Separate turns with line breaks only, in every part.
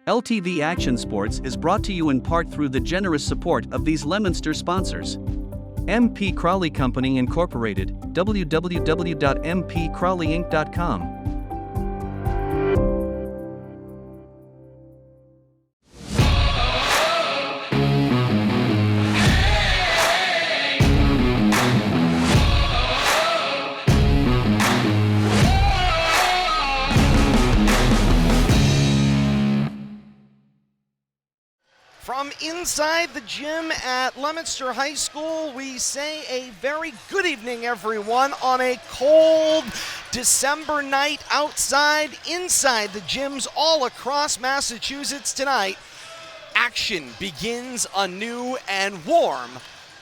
LTV Action Sports is brought to you in part through the generous support of these Leominster sponsors. MP Crowley Company Incorporated, www.mpcrowleyinc.com.
From inside the gym at Leominster High School, we say a very good evening, everyone, on a cold December night outside, inside the gyms all across Massachusetts tonight. Action begins anew and warm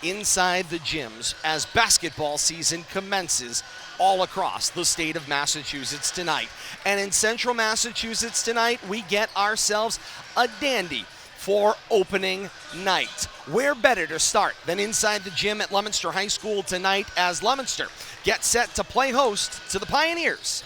inside the gyms as basketball season commences all across the state of Massachusetts tonight. And in central Massachusetts tonight, we get ourselves a dandy for opening night. Where better to start than inside the gym at Leominster High School tonight as Leominster gets set to play host to the Pioneers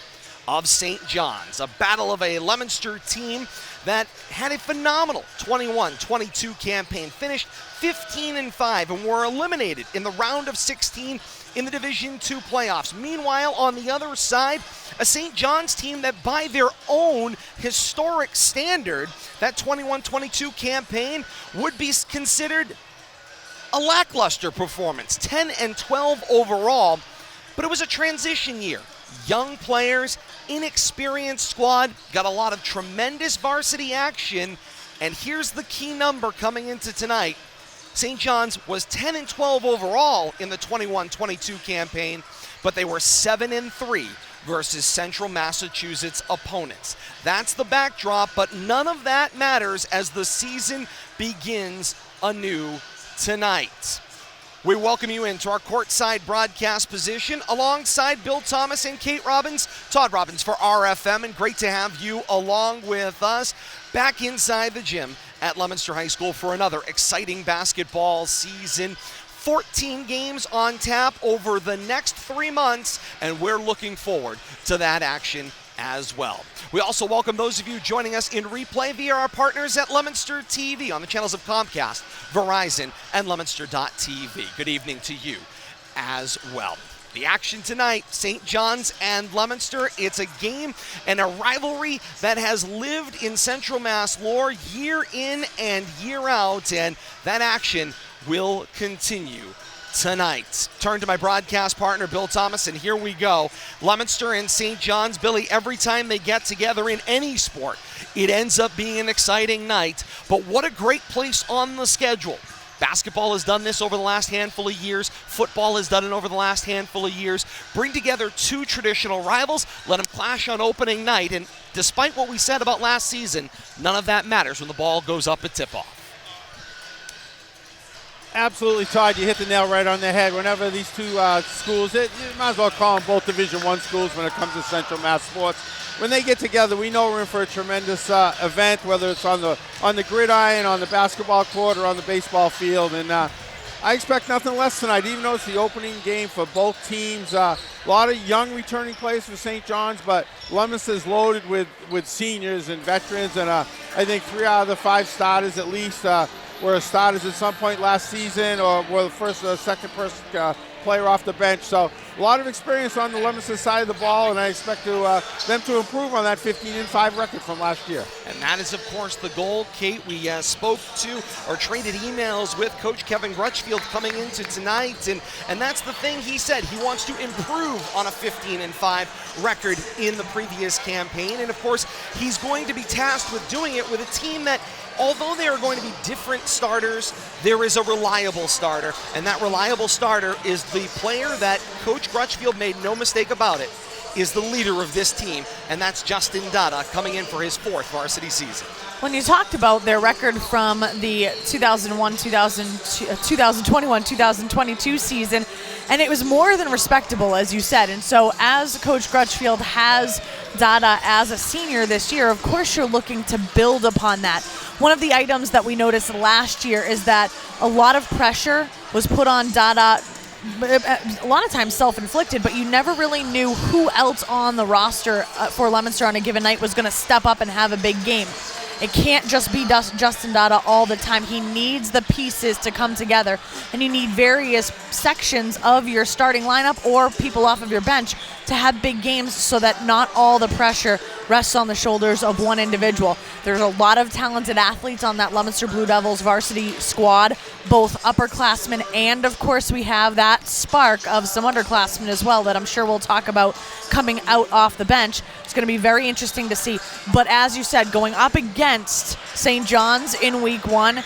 of St. John's. A battle of a Leominster team that had a phenomenal 21-22 campaign, finished 15-5, and were eliminated in the round of 16 in the Division II playoffs. Meanwhile, on the other side, a St. John's team that by their own historic standard, that 21-22 campaign would be considered a lackluster performance, 10-12 overall, but it was a transition year. Young players, inexperienced squad, got a lot of tremendous varsity action, and here's the key number coming into tonight. St. John's was 10-12 overall in the 21-22 campaign, but they were 7-3 versus Central Massachusetts opponents. That's the backdrop, but none of that matters as the season begins anew tonight. We welcome you into our courtside broadcast position alongside Bill Thomas and Kate Robbins. Todd Robbins for RFM, and great to have you along with us back inside the gym at Leominster High School for another exciting basketball season. 14 games on tap over the next 3 months, and we're looking forward to that action as well. We also welcome those of you joining us in replay via our partners at Leominster TV on the channels of Comcast, Verizon, and Leominster.tv. Good evening to you as well. The action tonight, St. John's and Leominster. It's a game and a rivalry that has lived in Central Mass lore year in and year out, and that action will continue tonight. Turn to my broadcast partner, Bill Thomas, and here we go. Leominster and St. John's. Billy, every time they get together in any sport, it ends up being an exciting night, but what a great place on the schedule. Basketball has done this over the last handful of years. Football has done it over the last handful of years. Bring together two traditional rivals, let them clash on opening night, and despite what we said about last season, none of that matters when the ball goes up at tip-off.
Absolutely, Todd. You hit the nail right on the head. Whenever these two schools, you might as well call them both Division I schools when it comes to Central Mass sports. When they get together, we know we're in for a tremendous event, whether it's on the gridiron, on the basketball court, or on the baseball field. And I expect nothing less tonight, even though it's the opening game for both teams. A lot of young returning players for St. John's, but Leominster is loaded with seniors and veterans, and I think 3 out of the 5 starters at least were starters at some point last season, or were the first or second person player off the bench. So a lot of experience on the Leominster side of the ball, and I expect them to improve on that 15-5 record from last year.
And that is, of course, the goal. Kate, we spoke to or traded emails with Coach Kevin Crutchfield coming into tonight, and that's the thing he said. He wants to improve on a 15-5 record in the previous campaign, and of course, he's going to be tasked with doing it with a team that, although they are going to be different starters, there is a reliable starter, and that reliable starter is the player that Coach Crutchfield made no mistake about it, is the leader of this team, and that's Justin Dada coming in for his 4th varsity season.
When you talked about their record from the 2021-2022 season, and it was more than respectable, as you said. And so as Coach Crutchfield has Dada as a senior this year, of course you're looking to build upon that. One of the items that we noticed last year is that a lot of pressure was put on Dada, a lot of times self-inflicted, but you never really knew who else on the roster for Leominster on a given night was going to step up and have a big game. It can't just be Justin Dada all the time. He needs the pieces to come together, and you need various sections of your starting lineup or people off of your bench to have big games so that not all the pressure rests on the shoulders of one individual. There's a lot of talented athletes on that Leominster Blue Devils varsity squad, both upperclassmen and, of course, we have that spark of some underclassmen as well that I'm sure we'll talk about coming out off the bench. It's going to be very interesting to see. But as you said, going up against St. John's in week 1,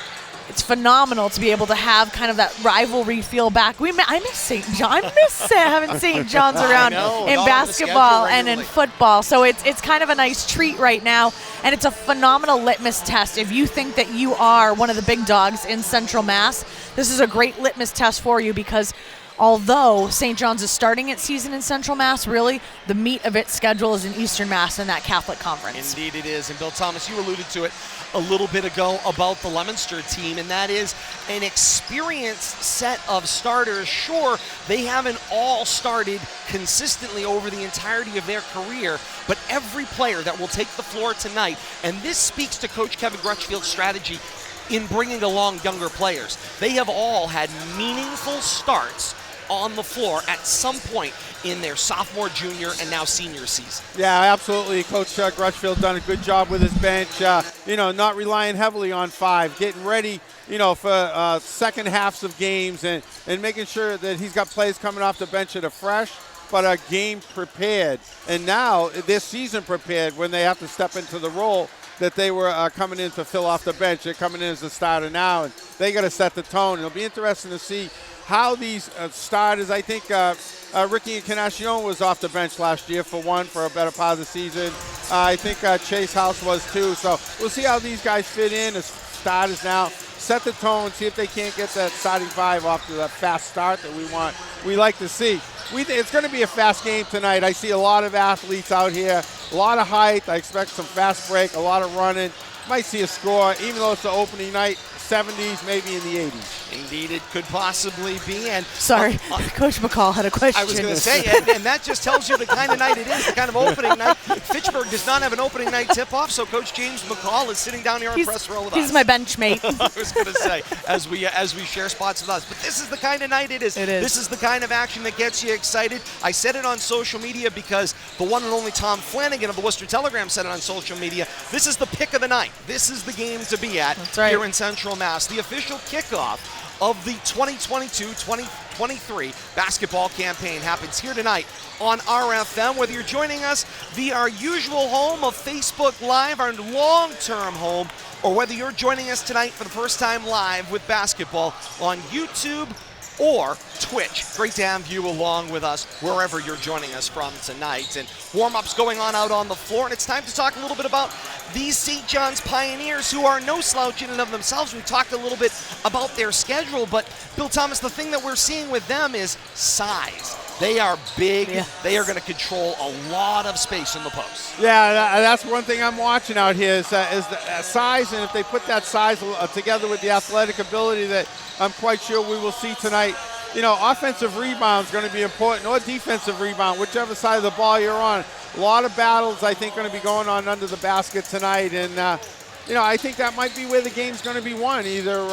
it's phenomenal to be able to have kind of that rivalry feel back. I miss St. John. I miss having St. John's around in basketball and in football. So it's kind of a nice treat right now, and it's a phenomenal litmus test. If you think that you are one of the big dogs in Central Mass, this is a great litmus test for you, because although St. John's is starting its season in Central Mass, really the meat of its schedule is in Eastern Mass in that Catholic Conference.
Indeed it is. And Bill Thomas, you alluded to it a little bit ago about the Leominster team, and that is an experienced set of starters. Sure, they haven't all started consistently over the entirety of their career, but every player that will take the floor tonight, and this speaks to Coach Kevin Crutchfield's strategy in bringing along younger players. They have all had meaningful starts on the floor at some point in their sophomore, junior, and now senior season.
Yeah, absolutely. Coach Crutchfield done a good job with his bench. Not relying heavily on 5, getting ready, for second halves of games, and making sure that he's got players coming off the bench that are fresh, but are game prepared. And now they're season prepared when they have to step into the role that they were coming in to fill off the bench. They're coming in as a starter now, and they got to set the tone. It'll be interesting to see how these starters, I think Ricky Encarnacion was off the bench last year for a better part of the season. I think Chase House was too. So we'll see how these guys fit in as starters now. Set the tone, see if they can't get that starting 5 off to that fast start that we like to see. It's going to be a fast game tonight. I see a lot of athletes out here, a lot of height. I expect some fast break, a lot of running. Might see a score, even though it's the opening night. 70s, maybe in the 80s.
Indeed, it could possibly be. And
sorry, Coach McCall had a question.
I was going to say, and that just tells you the kind of night it is, the kind of opening night. Fitchburg does not have an opening night tip-off, so Coach James McCall is sitting down here on press row with us.
He's my bench mate.
I was going to say, as we share spots with us. But this is the kind of night it is.
It is.
This is the kind of action that gets you excited. I said it on social media because the one and only Tom Flanagan of the Worcester Telegram said it on social media. This is the pick of the night. This is the game to be at here in Central Mass. The official kickoff of the 2022-2023 basketball campaign happens here tonight on RFM. Whether you're joining us via our usual home of Facebook Live, our long-term home, or whether you're joining us tonight for the first time live with basketball on YouTube or Twitch. Great to have you along with us wherever you're joining us from tonight. And warm-ups going on out on the floor, and it's time to talk a little bit about these St. John's Pioneers, who are no slouch in and of themselves. We talked a little bit about their schedule, but Bill Thomas, the thing that we're seeing with them is size. They are big. Yeah. They are going to control a lot of space in the post.
Yeah, that's one thing I'm watching out here is the size, and if they put that size together with the athletic ability that I'm quite sure we will see tonight. Offensive rebound is going to be important, or defensive rebound, whichever side of the ball you're on. A lot of battles, I think, going to be going on under the basket tonight, and I think that might be where the game's going to be won. Either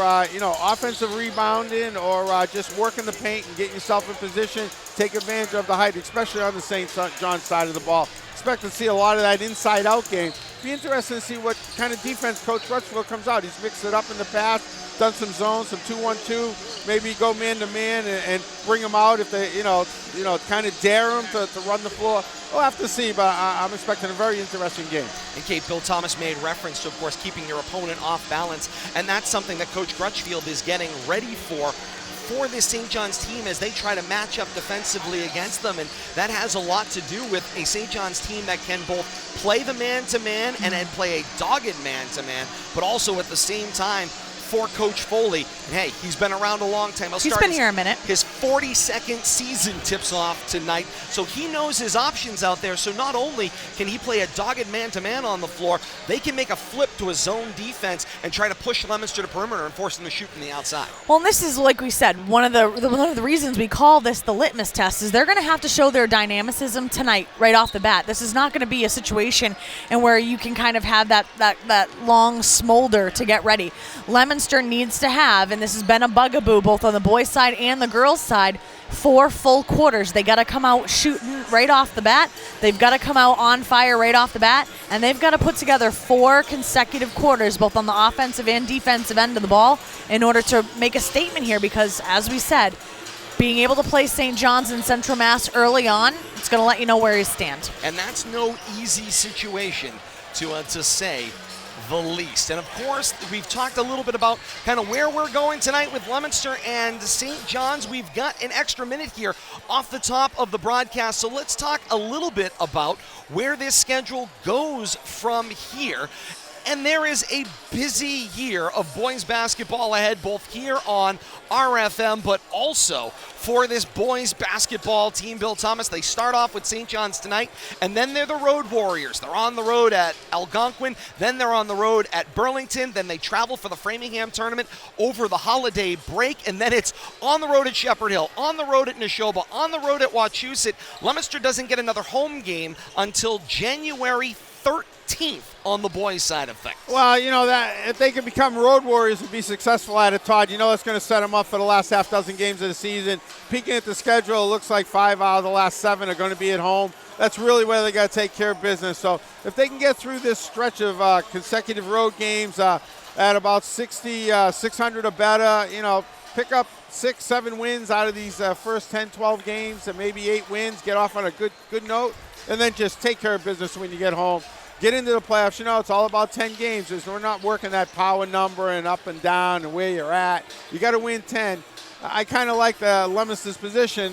offensive rebounding or just working the paint and getting yourself in position, take advantage of the height, especially on the St. John's side of the ball. Expect to see a lot of that inside-out game. Be interesting to see what kind of defense Coach Crutchfield comes out. He's mixed it up in the past, done some zones, some 2-1-2, maybe go man-to-man and bring them out if they, kind of dare them to run the floor. We'll have to see, but I'm expecting a very interesting game.
And Kate, Bill Thomas made reference to, of course, keeping your opponent off balance, and that's something that Coach Crutchfield is getting ready for this St. John's team as they try to match up defensively against them, and that has a lot to do with a St. John's team that can both play the man-to-man and then play a dogged man-to-man, but also at the same time for Coach Foley. And hey, he's been around a long time.
He's been here a minute.
His 42nd season tips off tonight, so he knows his options out there. So not only can he play a dogged man-to-man on the floor, they can make a flip to a zone defense and try to push Leominster to perimeter and force them to shoot from the outside.
Well, and this is, like we said, one of the reasons we call this the litmus test is they're going to have to show their dynamicism tonight right off the bat. This is not going to be a situation and where you can kind of have that long smolder to get ready. Leominster needs to have, and this has been a bugaboo both on the boys' side and the girls' side, 4 full quarters. They got to come out shooting right off the bat. They've got to come out on fire right off the bat, and they've got to put together 4 consecutive quarters, both on the offensive and defensive end of the ball, in order to make a statement here because, as we said, being able to play St. John's and Central Mass early on, it's going to let you know where you stand.
And that's no easy situation to say the least. And of course, we've talked a little bit about kind of where we're going tonight with Leominster and St. John's. We've got an extra minute here off the top of the broadcast, so let's talk a little bit about where this schedule goes from here. And there is a busy year of boys basketball ahead, both here on RFM, but also for this boys basketball team. Bill Thomas, they start off with St. John's tonight, and then they're the Road Warriors. They're on the road at Algonquin, then they're on the road at Burlington, then they travel for the Framingham tournament over the holiday break, and then it's on the road at Shepherd Hill, on the road at Neshoba, on the road at Wachusett. Leominster doesn't get another home game until January 13th on the boys' side of things.
Well, you know, that if they can become road warriors and be successful at it, Todd, you know that's going to set them up for the last half dozen games of the season. Peeking at the schedule, it looks like 5 out of the last 7 are going to be at home. That's really where they got to take care of business. So if they can get through this stretch of consecutive road games at about 600 or better, you know, pick up 6-7 wins out of these first 10-12 games and maybe 8 wins, get off on a good note, and then just take care of business when you get home. Get into the playoffs. You know, it's all about 10 games. We're not working that power number and up and down and where you're at. You got to win 10. I kind of like the Leominster's position.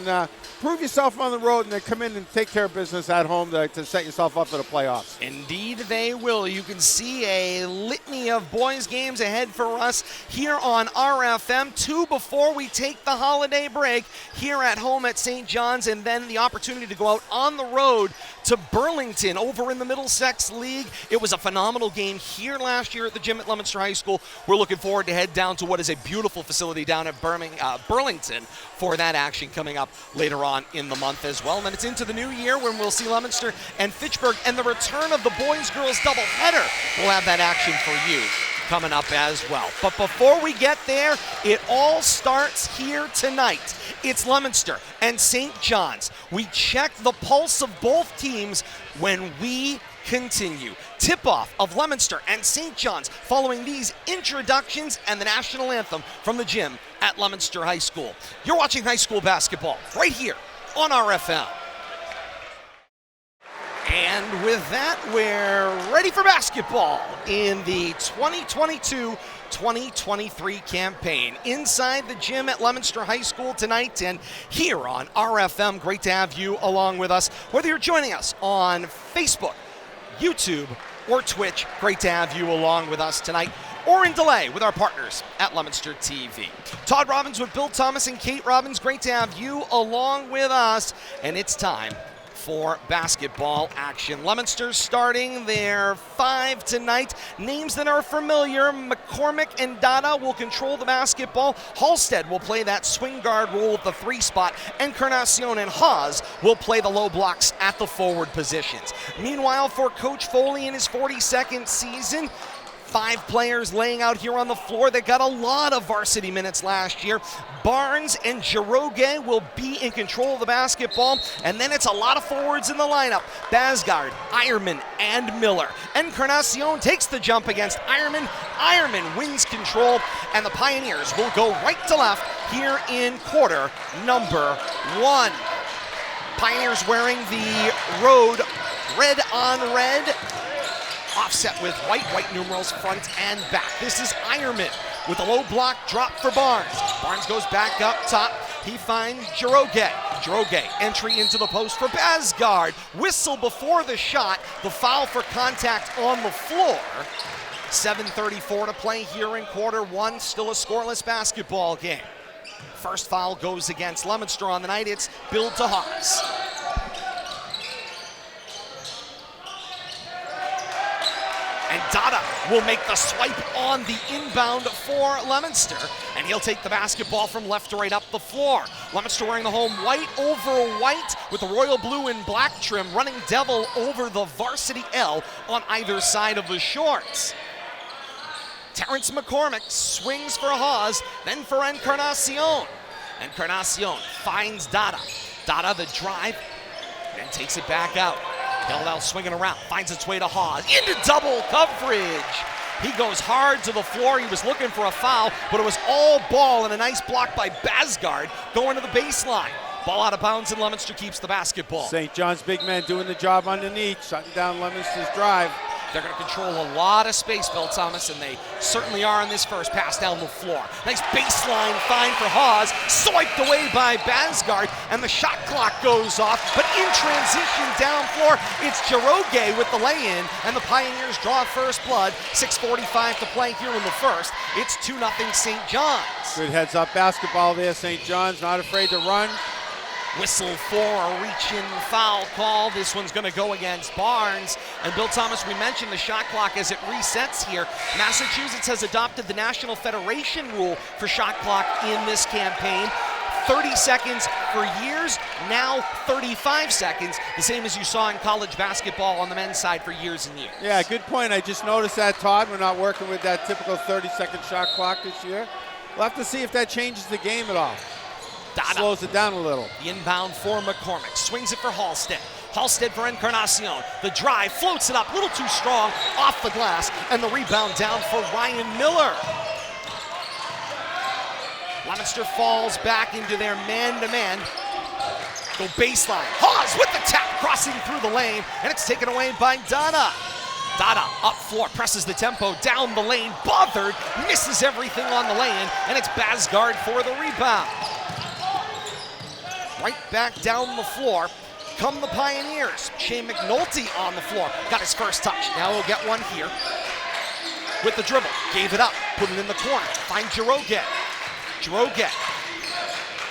Prove yourself on the road and then come in and take care of business at home to set yourself up for the playoffs.
Indeed they will. You can see a litany of boys games ahead for us here on RFM. 2 before we take the holiday break here at home at St. John's, and then the opportunity to go out on the road to Burlington over in the Middlesex League. It was a phenomenal game here last year at the gym at Leominster High School. We're looking forward to head down to what is a beautiful facility down at Burlington for that action coming up later on in the month as well. And then it's into the new year when we'll see Leominster and Fitchburg and the return of the boys-girls doubleheader. We'll have that action for you coming up as well. But before we get there, it all starts here tonight. It's Leominster and St. John's. We check the pulse of both teams when we continue. Tip-off of Leominster and St. John's following these introductions and the national anthem from the gym at Leominster High School. You're watching high school basketball right here on RFM. And with that, we're ready for basketball in the 2022-2023 campaign. Inside the gym at Leominster High School tonight and here on RFM. Great to have you along with us. Whether you're joining us on Facebook, YouTube, or Twitch, great to have you along with us tonight, or in delay with our partners at Leominster TV. Todd Robbins with Bill Thomas and Kate Robbins, great to have you along with us, and it's time for basketball action. Leominster starting their 5 tonight. Names that are familiar: McCormick and Dada will control the basketball. Halstead will play that swing guard role at the 3 spot, and Encarnacion and Haas will play the low blocks at the forward positions. Meanwhile, for Coach Foley in his 42nd season, 5 players laying out here on the floor that got a lot of varsity minutes last year. Barnes and Giroge will be in control of the basketball, and then it's a lot of forwards in the lineup. Basgard, Ironman, and Miller. Encarnacion takes the jump against Ironman. Ironman wins control, and the Pioneers will go right to left here in quarter number 1. Pioneers wearing the road red on red, offset with white numerals front and back. This is Ironman with a low block drop for Barnes. Barnes goes back up top. He finds Giroge. Giroge entry into the post for Basgard. Whistle before the shot. The foul for contact on the floor. 7:34 to play here in quarter one. Still a scoreless basketball game. First foul goes against Leominster on the night. It's Bill DeHaas. And Dada will make the swipe on the inbound for Leominster. And he'll take the basketball from left to right up the floor. Leominster wearing the home white over white with the royal blue and black trim, running devil over the varsity L on either side of the shorts. Terrence McCormick swings for Haas, then for Encarnacion. Encarnacion finds Dada. Dada the drive, then takes it back out. Held out swinging around, finds its way to Haas, into double coverage. He goes hard to the floor. He was looking for a foul, but it was all ball and a nice block by Basgard going to the baseline. Ball out of bounds and Leominster keeps the basketball.
St. John's big man doing the job underneath, shutting down Leominster's drive.
They're going to control a lot of space, Bill Thomas, and they certainly are on this first pass down the floor. Nice baseline find for Haas, swiped away by Basgard, and the shot clock goes off. But in transition down floor, it's Jiroge with the lay-in, and the Pioneers draw first blood. 6:45 to play here in the first. It's 2-0 St. John's.
Good heads-up basketball there, St. John's, not afraid to run.
Whistle for a reach-in foul call. This one's going to go against Barnes. And Bill Thomas, we mentioned the shot clock as it resets here. Massachusetts has adopted the National Federation rule for shot clock in this campaign. 30 seconds for years, now 35 seconds, the same as you saw in college basketball on the men's side for years and years.
Yeah, good point. I just noticed that, Todd. We're not working with that typical 30-second shot clock this year. We'll have to see if that changes the game at all.
Dada.
Slows it down a little.
The inbound for McCormick. Swings it for Halstead. Halstead for Encarnacion. The drive, floats it up, a little too strong, off the glass, and the rebound down for Ryan Miller. Leominster falls back into their man-to-man. Go baseline. Haas with the tap, crossing through the lane, and it's taken away by Dada. Dada up floor, presses the tempo down the lane, bothered, misses everything on the lane, and it's Basgard for the rebound. Right back down the floor come the Pioneers. Shane McNulty on the floor, got his first touch. Now he'll get one here. With the dribble, gave it up, put it in the corner, find Jiroge. Jiroge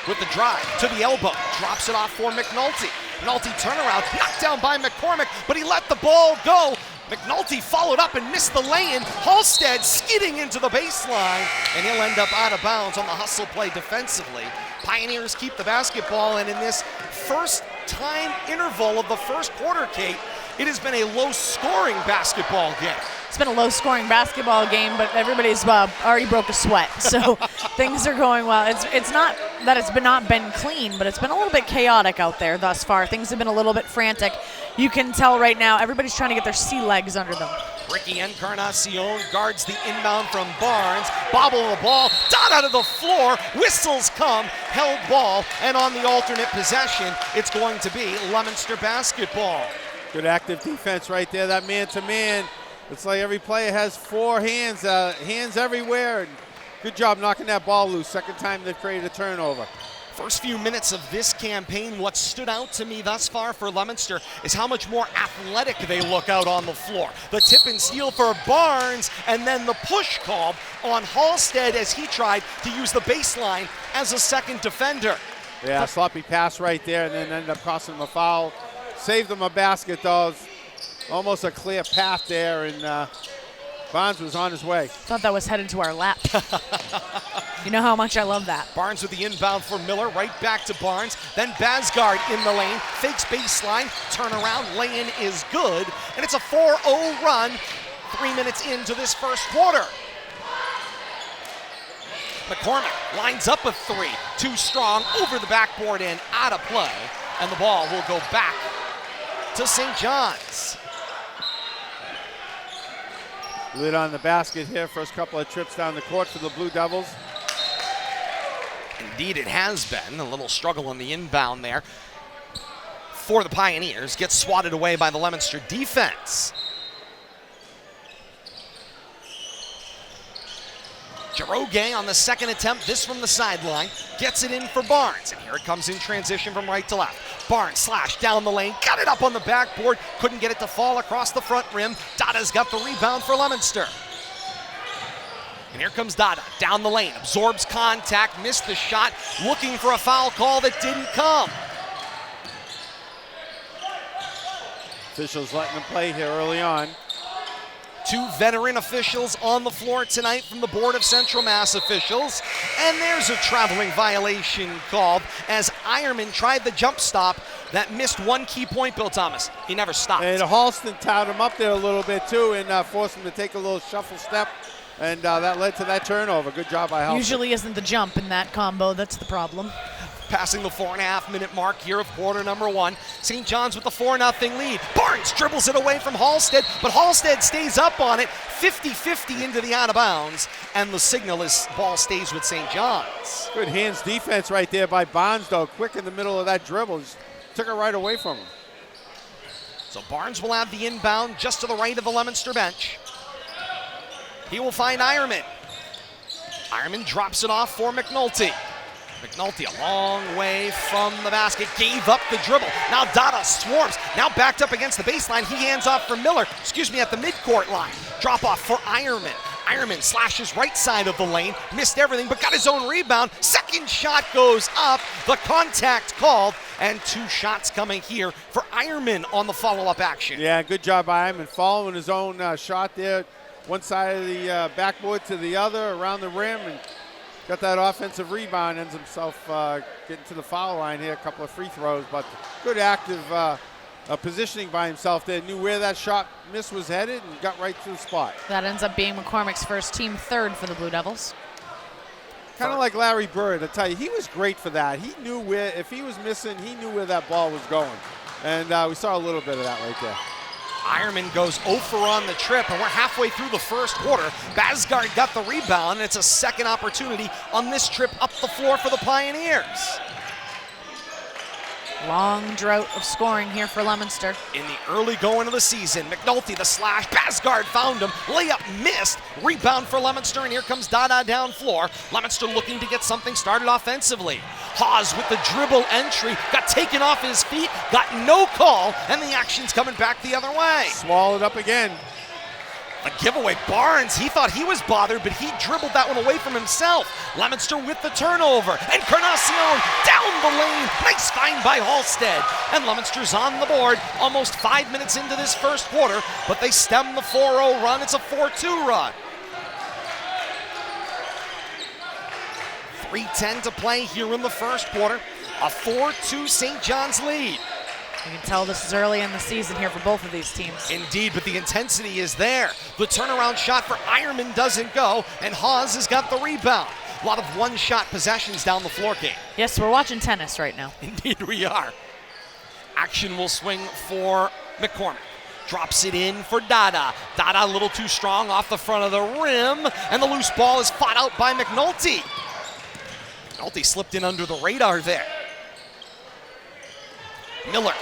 with the drive to the elbow, drops it off for McNulty. McNulty turnaround, knocked down by McCormick, but he let the ball go. McNulty followed up and missed the lay-in. Halstead skidding into the baseline, and he'll end up out of bounds on the hustle play defensively. Pioneers keep the basketball, and in this first time interval of the first quarter, Kate, it has been a low-scoring basketball game.
It's been a low-scoring basketball game, but everybody's already broke a sweat, so things are going well. It's not that it's not been clean, but it's been a little bit chaotic out there thus far. Things have been a little bit frantic. You can tell right now everybody's trying to get their sea legs under them.
Ricky Encarnacion guards the inbound from Barnes. Bobble of the ball, dot out of the floor. Whistles come, held ball, and on the alternate possession, it's going to be Leominster basketball.
Good active defense right there, that man-to-man. It's like every player has four hands, hands everywhere. And good job knocking that ball loose. Second time they've created a turnover.
First few minutes of this campaign, what stood out to me thus far for Leominster is how much more athletic they look out on the floor. The tip and steal for Barnes, and then the push call on Halstead as he tried to use the baseline as a second defender.
Yeah, sloppy pass right there, and then ended up costing them a foul. Saved them a basket, though. Almost a clear path there, and Barnes was on his way.
Thought that was headed to our lap. You know how much I love that.
Barnes with the inbound for Miller, right back to Barnes. Then Basgard in the lane, fakes baseline, turnaround, lay-in is good, and it's a 4-0 run 3 minutes into this first quarter. McCormick lines up a three, too strong, over the backboard and out of play, and the ball will go back to St. John's.
Lid on the basket here, first couple of trips down the court for the Blue Devils.
Indeed, it has been. A little struggle on the inbound there for the Pioneers. Gets swatted away by the Leominster defense. Jiroge on the second attempt, this from the sideline, gets it in for Barnes, and here it comes in transition from right to left. Barnes slash down the lane, got it up on the backboard, couldn't get it to fall across the front rim. Dada's got the rebound for Leominster. And here comes Dada down the lane, absorbs contact, missed the shot, looking for a foul call that didn't come.
Officials letting them play here early on.
2 veteran officials on the floor tonight from the Board of Central Mass officials. And there's a traveling violation called as Ironman tried the jump stop that missed one key point, Bill Thomas. He never stopped.
And Halston towed him up there a little bit too and forced him to take a little shuffle step. And that led to that turnover. Good job by Halston.
Usually isn't the jump in that combo. That's the problem.
Passing the 4.5-minute mark here of quarter number 1. St. John's with the 4-0 lead. Barnes dribbles it away from Halstead, but Halstead stays up on it, 50-50 into the out of bounds, and the signal is ball stays with St. John's.
Good hands defense right there by Barnes, though. Quick in the middle of that dribble. Just took it right away from him.
So Barnes will have the inbound just to the right of the Leominster bench. He will find Ironman. Ironman drops it off for McNulty. McNulty a long way from the basket, gave up the dribble. Now Dada swarms, now backed up against the baseline. He hands off for Miller, at the midcourt line. Drop off for Ironman. Ironman slashes right side of the lane, missed everything, but got his own rebound. Second shot goes up, the contact called, and 2 shots coming here for Ironman on the follow-up action.
Yeah, good job by Ironman following his own shot there. One side of the backboard to the other, around the rim, and got that offensive rebound, ends himself getting to the foul line here, a couple of free throws, but good active positioning by himself there. Knew where that shot miss was headed and got right to the spot.
That ends up being McCormick's first, team third for the Blue Devils.
Kind of like Larry Bird, I tell you, he was great for that. He knew where, if he was missing, he knew where that ball was going. And we saw a little bit of that right there.
Ironman goes 0 for on the trip, and we're halfway through the first quarter. Basgard got the rebound, and it's a second opportunity on this trip up the floor for the Pioneers.
Long drought of scoring here for Leominster.
In the early going of the season, McNulty the slash, Basgard found him, layup missed, rebound for Leominster, and here comes Dada down floor. Leominster looking to get something started offensively. Hawes with the dribble entry, got taken off his feet, got no call, and the action's coming back the other way.
Swallowed up again.
A giveaway. Barnes, he thought he was bothered, but he dribbled that one away from himself. Leominster with the turnover, and Carnacion down the lane. Nice find by Halstead. And Leominster's on the board almost 5 minutes into this first quarter, but they stem the 4-0 run. It's a 4-2 run. 3:10 to play here in the first quarter. A 4-2 St. John's lead.
You can tell this is early in the season here for both of these teams.
Indeed, but the intensity is there. The turnaround shot for Ironman doesn't go, and Hawes has got the rebound. A lot of one-shot possessions down the floor, Kate.
Yes, we're watching tennis right now.
Indeed we are. Action will swing for McCormick. Drops it in for Dada. Dada a little too strong off the front of the rim, and the loose ball is fought out by McNulty. McNulty slipped in under the radar there. Miller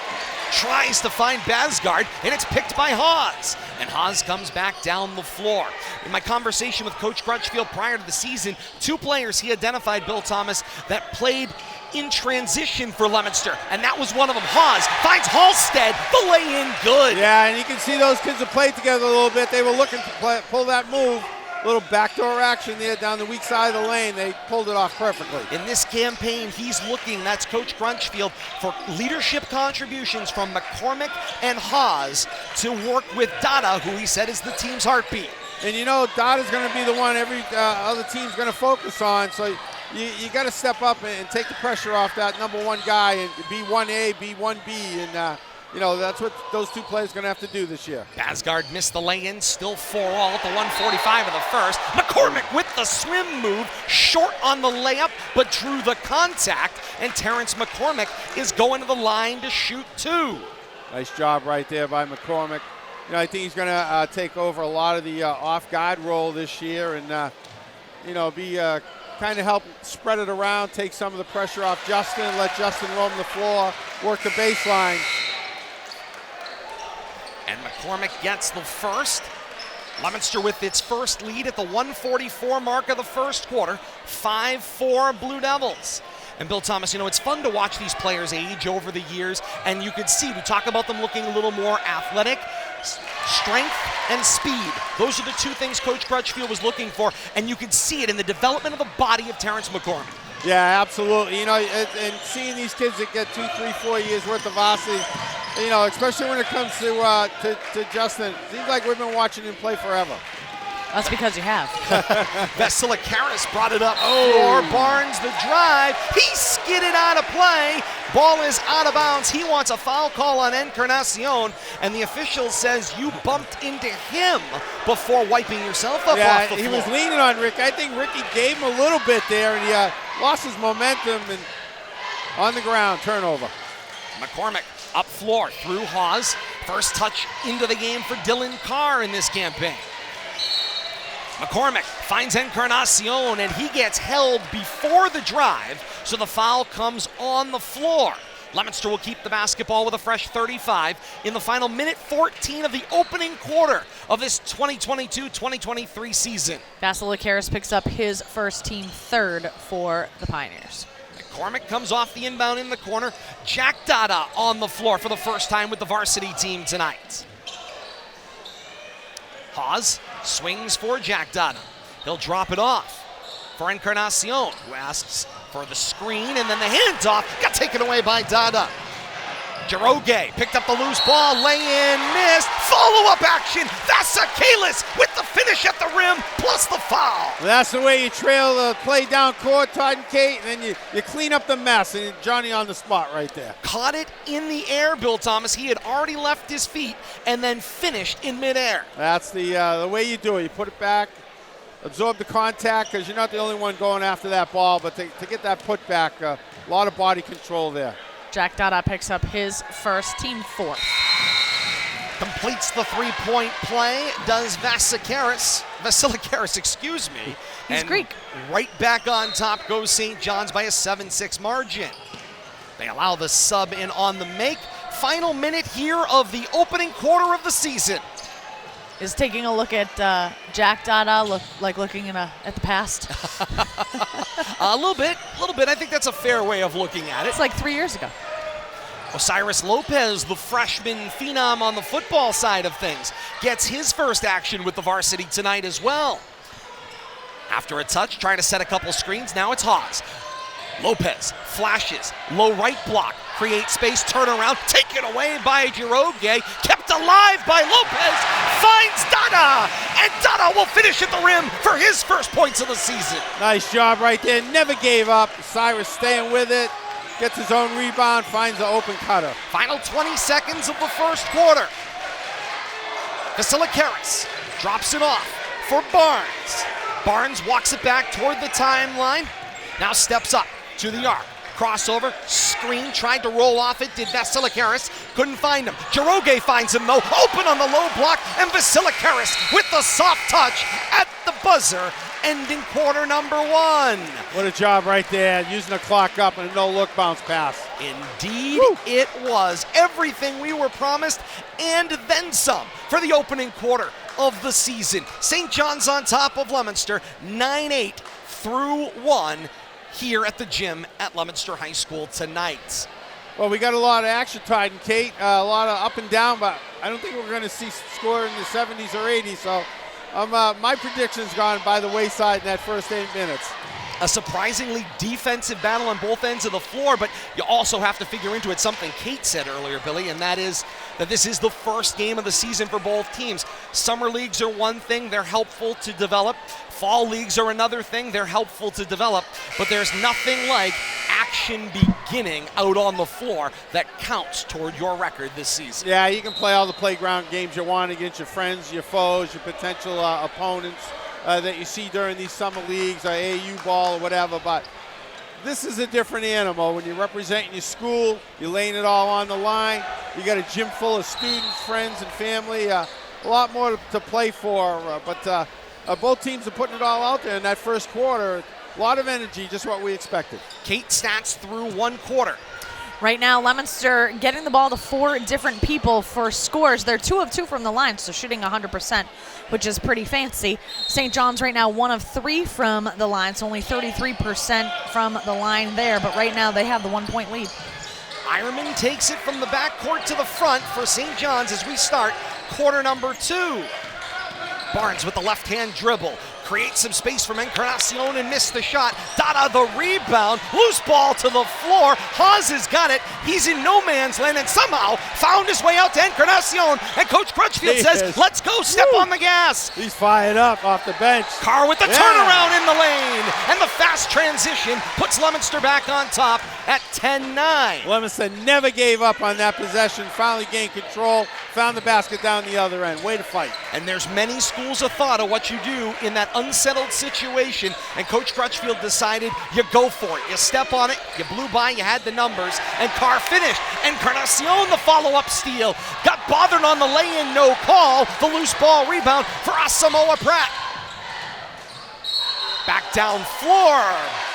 tries to find Basgard, and it's picked by Hawes. And Hawes comes back down the floor. In my conversation with Coach Crutchfield prior to the season, 2 players he identified, Bill Thomas, that played in transition for Leominster, and that was one of them. Hawes finds Halstead, the lay-in good.
Yeah, and you can see those kids have played together a little bit. They were looking to pull that move. Little backdoor action there down the weak side of the lane. They pulled it off perfectly.
In this campaign, he's looking, that's Coach Crunchfield, for leadership contributions from McCormick and Hawes to work with Dada, who he said is the team's heartbeat.
And you know, Dada's going to be the one every other team's going to focus on. So you got to step up and take the pressure off that number 1 guy and be 1A, be 1B, and you know, that's what those 2 players are going to have to do this year.
Basgard missed the lay-in, still 4-all at the 1:45 of the first. McCormick with the swim move, short on the layup, but drew the contact, and Terrence McCormick is going to the line to shoot 2.
Nice job right there by McCormick. You know, I think he's going to take over a lot of the off-guard role this year and, you know, be kind of help spread it around, take some of the pressure off Justin, let Justin roam the floor, work the baseline.
And McCormick gets the first. Leominster with its first lead at the 1:44 mark of the first quarter. 5-4 Blue Devils. And Bill Thomas, you know, it's fun to watch these players age over the years, and you could see, we talk about them looking a little more athletic. strength and speed. Those are the two things Coach Crutchfield was looking for, and you can see it in the development of the body of Terrence McCormick.
Yeah, absolutely. You know, and seeing these kids that get 2, 3, 4 years worth of varsity, you know, especially when it comes to Justin, it seems like we've been watching him play forever.
That's because you have.
Vasilikaris brought it up for Barnes, the drive. He skidded out of play. Ball is out of bounds. He wants a foul call on Encarnacion, and the official says you bumped into him before wiping yourself up off the floor.
He was leaning on Rick. I think Ricky gave him a little bit there, and he lost his momentum, and on the ground, turnover.
McCormick up floor through Hawes. First touch into the game for Dylan Carr in this campaign. McCormick finds Encarnacion, and he gets held before the drive, so the foul comes on the floor. Leominster will keep the basketball with a fresh 35 in the final minute 14 of the opening quarter of this 2022-2023 season.
Vasilikaris picks up his first team third for the Pioneers.
McCormick comes off the inbound in the corner. Jack Dada on the floor for the first time with the varsity team tonight. Hawes swings for Jack Dada. He'll drop it off for Encarnacion, who asks for the screen, and then the handoff got taken away by Dada. Jiroge picked up the loose ball, lay-in, missed, follow-up action. Vasilikaris with the finish at the rim, plus the foul.
Well, that's the way you trail the play down court, Todd and Kate, and then you clean up the mess, and Johnny on the spot right there.
Caught it in the air, Bill Thomas. He had already left his feet and then finished in midair.
That's the way you do it. You put it back, absorb the contact, because you're not the only one going after that ball, but to get that put back, a lot of body control there.
Jack Dada picks up his first, team fourth.
Completes the three-point play, does Vasilikaris, excuse me.
He's
and
Greek.
Right back on top goes St. John's by a 7-6 margin. They allow the sub in on the make. Final minute here of the opening quarter of the season.
Is taking a look at Jack Dada looking at the past?
A little bit. I think that's a fair way of looking at it.
It's like 3 years ago.
Osiris Lopez, the freshman phenom on the football side of things, gets his first action with the varsity tonight as well. After a touch, trying to set a couple screens, now it's Hawes. Lopez flashes, low right block, creates space, turn around, taken away by Jiroge, kept alive by Lopez, finds Dada, and Dada will finish at the rim for his first points of the season.
Nice job right there, never gave up. Cyrus staying with it, gets his own rebound, finds the open cutter.
Final 20 seconds of the first quarter. Vasilikaris drops it off for Barnes. Barnes walks it back toward the timeline, now steps up to the arc. Crossover, screen, tried to roll off it, did Vasilikaris, couldn't find him. Jiroge finds him though, open on the low block, and Vasilikaris with the soft touch at the buzzer, ending quarter number one.
What a job right there, using the clock up and a no-look bounce pass.
Indeed, it was everything we were promised and then some for the opening quarter of the season. St. John's on top of Leominster, 9-8 through 1. Here at the gym at Leominster High School tonight.
Well, we got a lot of action, Todd and Kate, a lot of up and down, but I don't think we're going to see score in the 70s or 80s, so my prediction's gone by the wayside in that first 8 minutes.
A surprisingly defensive battle on both ends of the floor, but you also have to figure into it something Kate said earlier, Billy, and that is that this is the first game of the season for both teams. Summer leagues are one thing, they're helpful to develop. Fall leagues are another thing, they're helpful to develop, but there's nothing like action beginning out on the floor that counts toward your record this season.
Yeah, you can play all the playground games you want against your friends, your foes, your potential opponents that you see during these summer leagues, or AAU ball or whatever, but this is a different animal. When you're representing your school, you're laying it all on the line, you got a gym full of students, friends, and family, a lot more to play for, but both teams are putting it all out there in that first quarter. A lot of energy, just what we expected.
Kate stats through one quarter.
Right now, Leominster getting the ball to 4 different people for scores. They're 2 of 2 from the line, so shooting 100%, which is pretty fancy. St. John's right now 1 of 3 from the line, so only 33% from the line there, but right now they have the 1-point lead.
Ironman takes it from the backcourt to the front for St. John's as we start quarter number 2. Barnes with the left-hand dribble. Creates some space from Encarnacion and missed the shot. Dada the rebound. Loose ball to the floor. Haas has got it. He's in no man's land and somehow found his way out to Encarnacion. And Coach Crutchfield says, let's go, step on the gas.
He's fired up off the bench.
Carr with the turnaround in the lane. And the fast transition puts Leominster back on top at 10-9.
Leominster never gave up on that possession. Finally gained control. Found the basket down the other end. Way to fight.
And there's many schools of thought of what you do in that unsettled situation, and Coach Crutchfield decided you go for it. You step on it, you blew by, you had the numbers, and Carr finished. Encarnacion, the follow-up steal. Got bothered on the lay-in, no call. The loose ball rebound for Asamoah Pratt. Back down floor.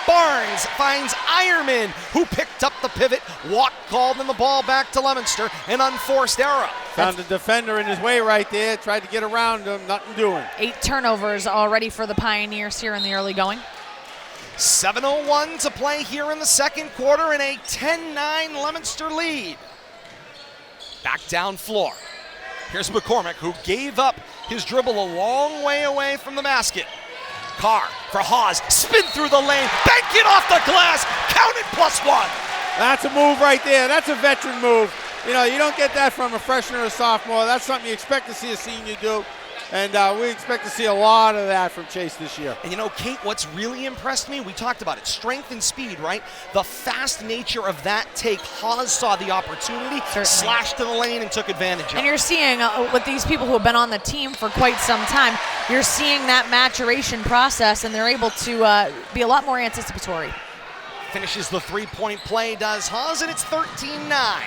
Barnes finds Ironman, who picked up the pivot. Walk called, and the ball back to Leominster. An unforced error.
Found the defender in his way right there. Tried to get around him. Nothing doing.
8 turnovers already for the Pioneers here in the early going.
7:01 to play here in the second quarter in a 10-9 Leominster lead. Back down floor. Here's McCormick, who gave up his dribble a long way away from the basket. Carr for Haas, spin through the lane, bank it off the glass, counted +1.
That's a move right there. That's a veteran move. You know, you don't get that from a freshman or a sophomore. That's something you expect to see a senior do. And we expect to see a lot of that from Chase this year.
And you know, Kate, what's really impressed me, we talked about it, strength and speed, right? The fast nature of that take. Haas saw the opportunity, slashed to the lane, and took advantage of it.
And you're seeing with these people who have been on the team for quite some time, you're seeing that maturation process, and they're able to be a lot more anticipatory.
Finishes the three-point play, does Haas, and it's 13-9.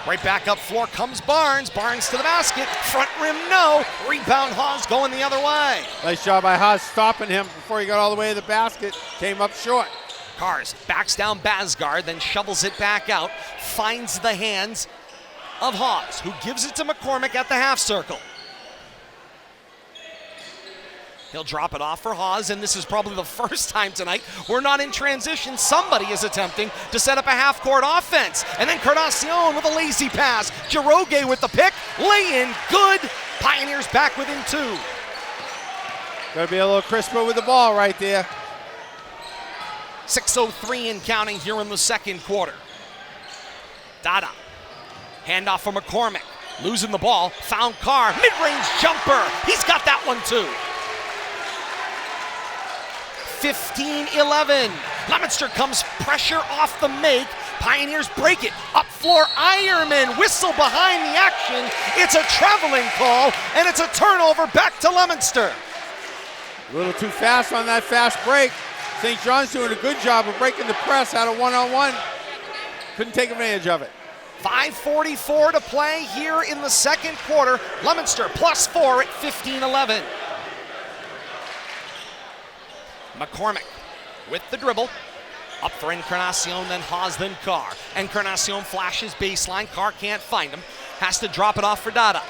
Right back up floor comes Barnes. Barnes to the basket. Front rim, no. Rebound, Haas going the other way.
Nice job by Haas stopping him before he got all the way to the basket. Came up short.
Cars backs down Basgard, then shovels it back out. Finds the hands of Haas, who gives it to McCormick at the half circle. He'll drop it off for Haas, and this is probably the first time tonight we're not in transition. Somebody is attempting to set up a half-court offense. And then Encarnacion with a lazy pass. Jiroge with the pick. Lay-in, good. Pioneers back within 2.
Gotta be a little crisper with the ball right there.
6:03 and counting here in the second quarter. Dada. Handoff for McCormick. Losing the ball. Found Carr. Mid-range jumper. He's got that one too. 15-11. Leominster comes pressure off the make. Pioneers break it. Up floor, Ironman. Whistle behind the action. It's a traveling call, and it's a turnover back to Leominster.
A little too fast on that fast break. St. John's doing a good job of breaking the press out of one-on-one. Couldn't take advantage of it.
5:44 to play here in the second quarter. Leominster +4 at 15-11. McCormick with the dribble. Up for Encarnacion, then Haas, then Carr. Encarnacion flashes baseline. Carr can't find him. Has to drop it off for Dada.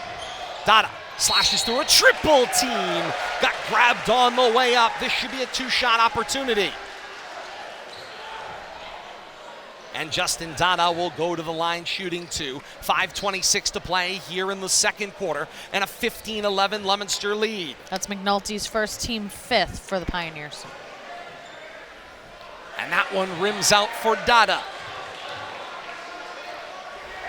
Dada slashes through a triple team. Got grabbed on the way up. This should be a 2-shot opportunity. And Justin Dada will go to the line shooting 2. 5:26 to play here in the second quarter, and a 15-11 Leominster lead.
That's McNulty's first, team 5th for the Pioneers.
And that one rims out for Dada.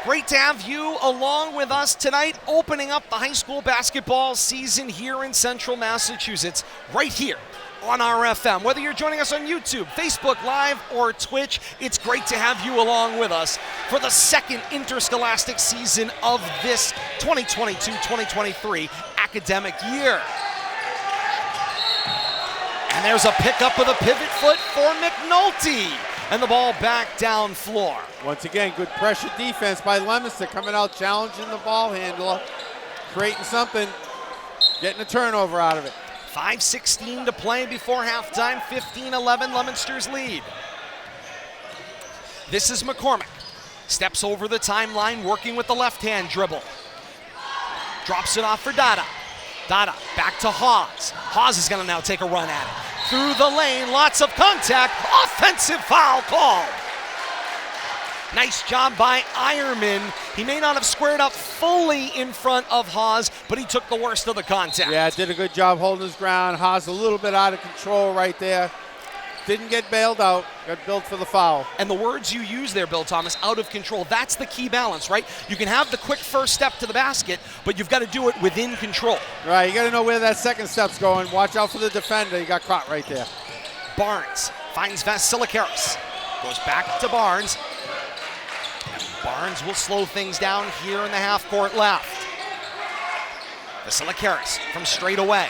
Great to have you along with us tonight, opening up the high school basketball season here in Central Massachusetts, right here on RFM. Whether you're joining us on YouTube, Facebook Live, or Twitch, it's great to have you along with us for the second interscholastic season of this 2022-2023 academic year. And there's a pickup of the pivot foot for McNulty. And the ball back down floor.
Once again, good pressure defense by Leominster, coming out challenging the ball handler, creating something, getting a turnover out of it.
5:16 to play before halftime, 15-11 Leominster's lead. This is McCormick. Steps over the timeline, working with the left-hand dribble. Drops it off for Dada. Dada back to Haas. Haas is gonna now take a run at it. Through the lane, lots of contact, offensive foul call. Nice job by Ironman. He may not have squared up fully in front of Haas, but he took the worst of the contact.
Yeah, did a good job holding his ground. Haas a little bit out of control right there. Didn't get bailed out, got billed for the foul.
And the words you use there, Bill Thomas, out of control, that's the key balance, right? You can have the quick first step to the basket, but you've got to do it within control.
Right, you got to know where that second step's going. Watch out for the defender. He got caught right there.
Barnes finds Vasilikaris. Goes back to Barnes. And Barnes will slow things down here in the half-court left. Vasilikaris from straight away.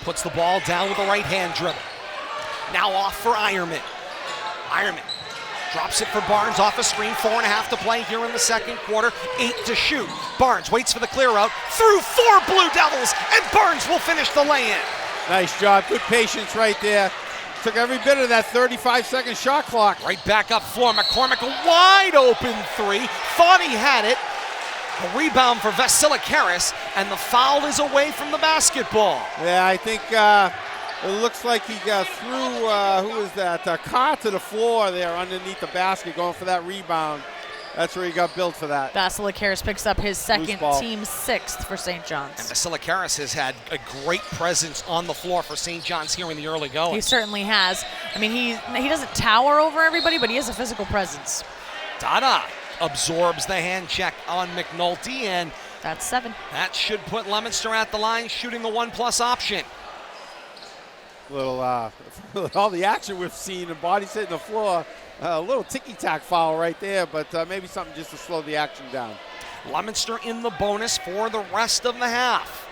Puts the ball down with a right-hand dribble. Now off for Ironman. Ironman drops it for Barnes off a screen. 4.5 to play here in the second quarter. 8 to shoot. Barnes waits for the clear out. Through 4 Blue Devils, and Barnes will finish the lay-in.
Nice job. Good patience right there. Took every bit of that 35-second shot clock.
Right back up floor. McCormick, a wide open three. Thought he had it. A rebound for Vasilikaris, and the foul is away from the basketball.
Yeah, I think it looks like he got through, who was that? Carr to the floor there underneath the basket going for that rebound. That's where he got billed for that.
Vasilikaris picks up his second, team 6th for St. John's.
And Vasilikaris has had a great presence on the floor for St. John's here in the early going.
He certainly has. I mean, he doesn't tower over everybody, but he has a physical presence.
Dada absorbs the hand check on McNulty, and
that's 7.
That should put Leominster at the line, shooting the 1+ option.
Little, all the action we've seen, and bodies hitting the floor. A little ticky-tack foul right there, but maybe something just to slow the action down.
Leominster in the bonus for the rest of the half.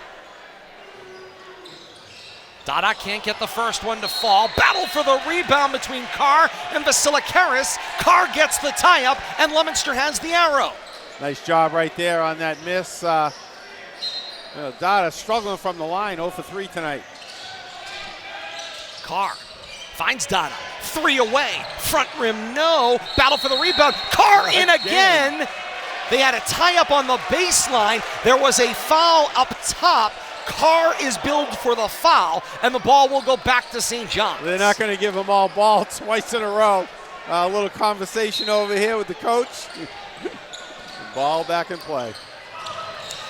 Dada can't get the first one to fall. Battle for the rebound between Carr and Vasilikaris. Carr gets the tie-up, and Leominster has the arrow.
Nice job right there on that miss. Dada struggling from the line, 0 for 3 tonight.
Carr finds Dada. 3 away. Front rim, no. Battle for the rebound. Carr in again. They had a tie-up on the baseline. There was a foul up top. Carr is billed for the foul, and the ball will go back to St. John's.
They're not going to give them all ball twice in a row. A little conversation over here with the coach. Ball back in play.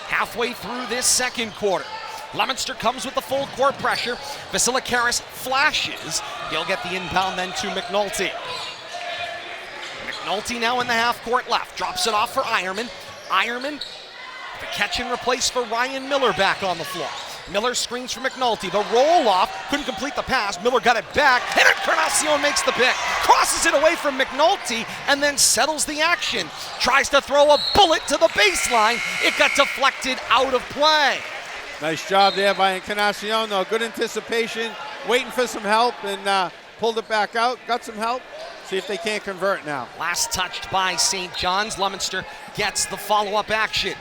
Halfway through this second quarter, Leominster comes with the full court pressure. Vasilikaris flashes. He'll get the inbound then to McNulty. McNulty now in the half court left. Drops it off for Ironman. Ironman, the catch and replace for Ryan Miller back on the floor. Miller screens for McNulty. The roll off, couldn't complete the pass. Miller got it back, and Encarnacion makes the pick. Crosses it away from McNulty, and then settles the action. Tries to throw a bullet to the baseline. It got deflected out of play.
Nice job there by Encarnacion, though. Good anticipation, waiting for some help, and pulled it back out. Got some help. See if they can't convert now.
Last touched by St. John's. Leominster gets the follow-up action.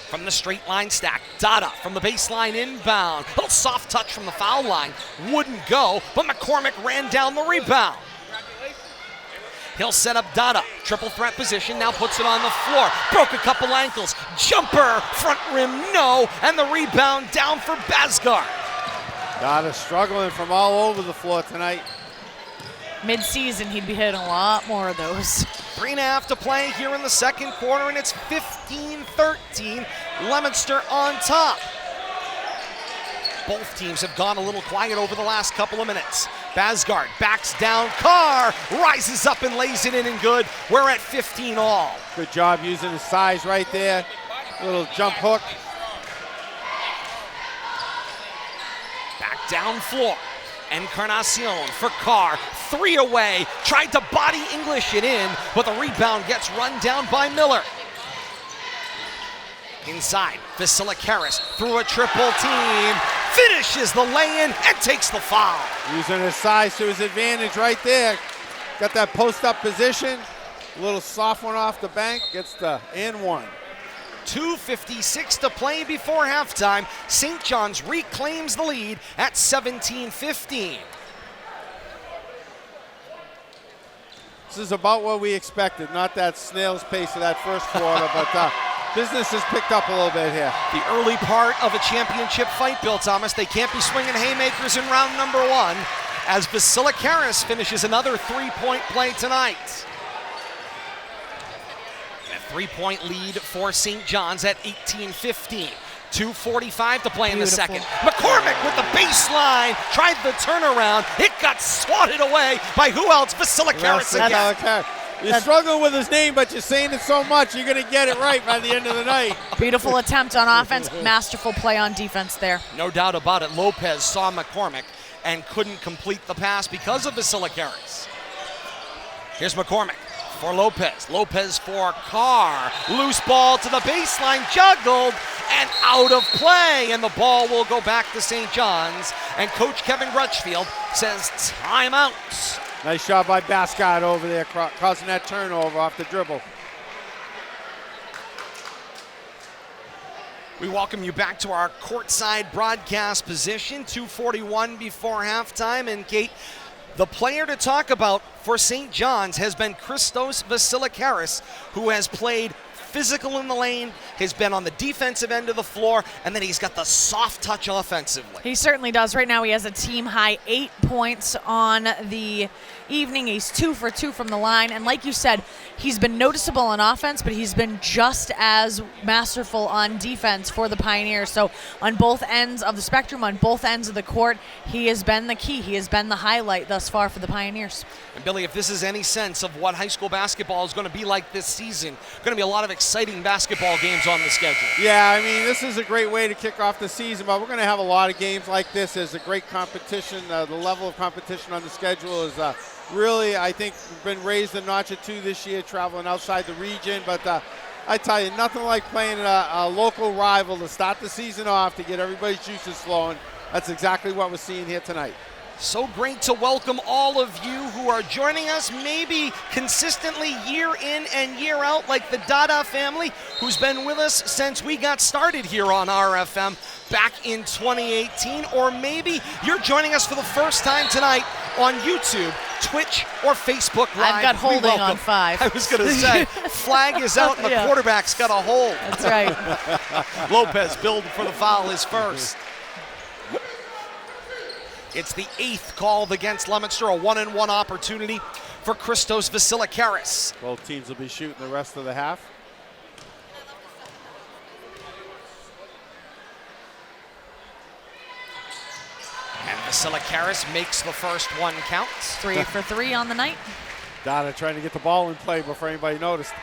From the straight line stack, Dada from the baseline inbound. A little soft touch from the foul line. Wouldn't go, but McCormick ran down the rebound. He'll set up Dada. Triple threat position, now puts it on the floor. Broke a couple ankles. Jumper, front rim, no. And the rebound down for Basgard.
Dada struggling from all over the floor tonight.
Mid-season, he'd be hitting a lot more of those.
3.5 to play here in the second quarter, and it's 15-13. Leominster on top. Both teams have gone a little quiet over the last couple of minutes. Basgard backs down. Carr rises up and lays it in and good. We're at 15 all.
Good job using his size right there. Little jump hook.
Back down floor. Encarnacion for Carr. 3 away. Tried to body English it in, but the rebound gets run down by Miller. Inside, Vasilikaris through a triple team. Finishes the lay-in and takes the foul.
Using his size to his advantage right there. Got that post-up position. A little soft one off the bank. Gets the and one.
2:56 to play before halftime. St. John's reclaims the lead at 17-15.
This is about what we expected. Not that snail's pace of that first quarter, but business has picked up a little bit here.
The early part of a championship fight, Bill Thomas. They can't be swinging haymakers in round number 1. as Vasilikaris finishes another three-point play tonight. A 3-point lead for St. John's at 18-15. 2:45 to play in the second. McCormick with the baseline, tried the turnaround. It got swatted away by who else? Vasilikaris again.
You're struggling with his name, but you're saying it so much, you're going to get it right by the end of the night.
Beautiful attempt on offense, masterful play on defense there.
No doubt about it. Lopez saw McCormick and couldn't complete the pass because of Vasilikaris. Here's McCormick for Lopez. Lopez for Carr. Loose ball to the baseline, juggled and out of play. And the ball will go back to St. John's. And Coach Kevin Crutchfield says timeout.
Nice job by Bascott over there, causing that turnover off the dribble.
We welcome you back to our courtside broadcast position. 2:41 before halftime. And Kate, the player to talk about for St. John's has been Christos Vasilikaris, who has played physical in the lane, has been on the defensive end of the floor, and then he's got the soft touch offensively.
He certainly does. Right now he has a team-high 8 points on the evening. He's 2 for 2 from the line, and like you said, he's been noticeable on offense, but he's been just as masterful on defense for the Pioneers. So on both ends of the spectrum, on both ends of the court, he has been the key. He has been the highlight thus far for the Pioneers.
And Billy, if this is any sense of what high school basketball is going to be like this season, going to be a lot of exciting basketball games on the schedule.
Yeah, I mean, this is a great way to kick off the season, but we're going to have a lot of games like this. There's a great competition. The level of competition on the schedule is really, I think, been raised a notch or two this year, traveling outside the region. But I tell you, nothing like playing a local rival to start the season off, to get everybody's juices flowing. That's exactly what we're seeing here tonight.
So great to welcome all of you who are joining us, maybe consistently year in and year out, like the Dada family, who's been with us since we got started here on RFM back in 2018. Or maybe you're joining us for the first time tonight on YouTube, Twitch, or Facebook Live.
I've got holding on 5.
I was going to say, flag is out and the quarterback's got a hold.
That's right.
Lopez billed for the foul, his first. It's the 8th called against Leominster, a 1-and-1 opportunity for Christos Vasilikaris.
Both teams will be shooting the rest of the half.
And Vasilikaris makes the first one count.
3 for 3 on the night.
Donna trying to get the ball in play before anybody noticed.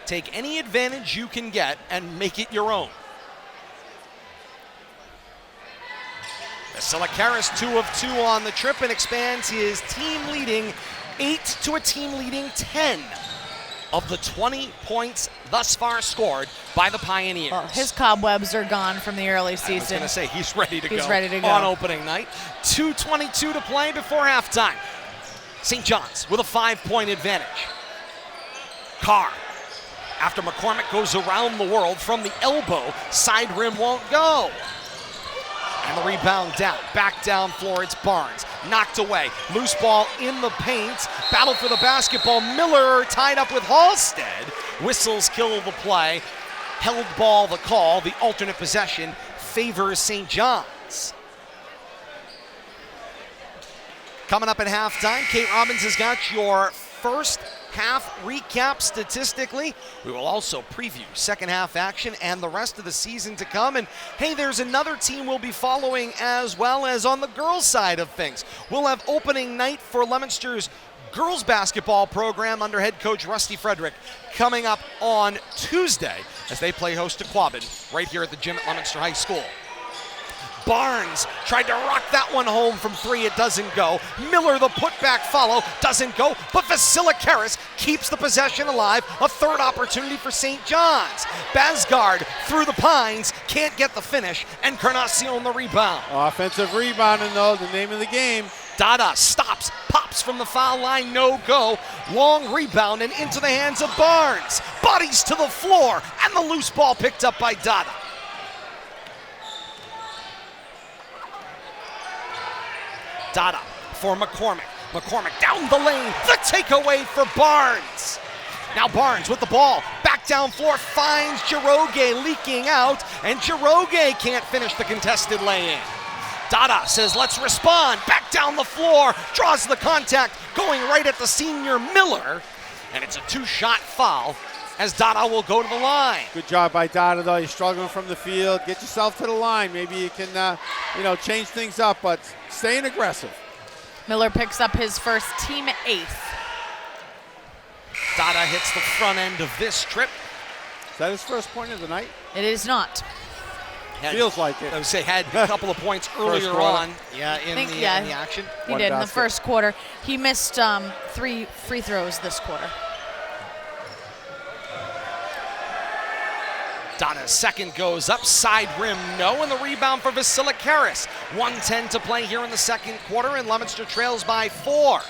Take any advantage you can get and make it your own. Vasilikaris 2 of 2 on the trip and expands his team-leading 8 to a team-leading 10 of the 20 points thus far scored by the Pioneers.
Well, his cobwebs are gone from the early season.
I was going to say, he's ready to go.
He's ready to go
on opening night. 2:22 to play before halftime. St. John's with a 5-point advantage. Carr, after McCormick goes around the world from the elbow, side rim won't go. And the rebound down, back down floor, it's Barnes. Knocked away, loose ball in the paint. Battle for the basketball, Miller tied up with Halstead. Whistles kill the play. Held ball the call, the alternate possession favors St. John's. Coming up at halftime, Kate Robbins has got your first half recap statistically. We will also preview second half action and the rest of the season to come. And hey, there's another team we'll be following as well as on the girls' side of things. We'll have opening night for Leominster's girls basketball program under head coach Rusty Frederick coming up on Tuesday as they play host to Quabbin right here at the gym at Leominster High School. Barnes tried to rock that one home from 3, it doesn't go. Miller, the putback follow, doesn't go, but Vasilikaris keeps the possession alive. A third opportunity for St. John's. Basgard through the pines, can't get the finish, and Carnacion the rebound.
Offensive rebounding, though, the name of the game.
Dada stops, pops from the foul line, no go. Long rebound and into the hands of Barnes. Bodies to the floor, and the loose ball picked up by Dada. Dada for McCormick. McCormick down the lane. The takeaway for Barnes. Now Barnes with the ball. Back down floor. Finds Jiroge leaking out. And Jiroge can't finish the contested lay-in. Dada says, let's respond. Back down the floor, draws the contact, going right at the senior Miller. And it's a 2-shot foul as Dada will go to the line.
Good job by Dada, though. You're struggling from the field. Get yourself to the line. Maybe you can, change things up, but staying aggressive.
Miller picks up his first team 8th.
Dada hits the front end of this trip.
Is that his first point of the night?
It is not.
Feels like it.
I would say had a couple of points earlier on. In the action.
He did in the first quarter. He missed 3 free throws this quarter.
Dada's second goes up, side rim, no, and the rebound for Vasilikaris. 1:10 to play here in the second quarter, and Leominster trails by 4.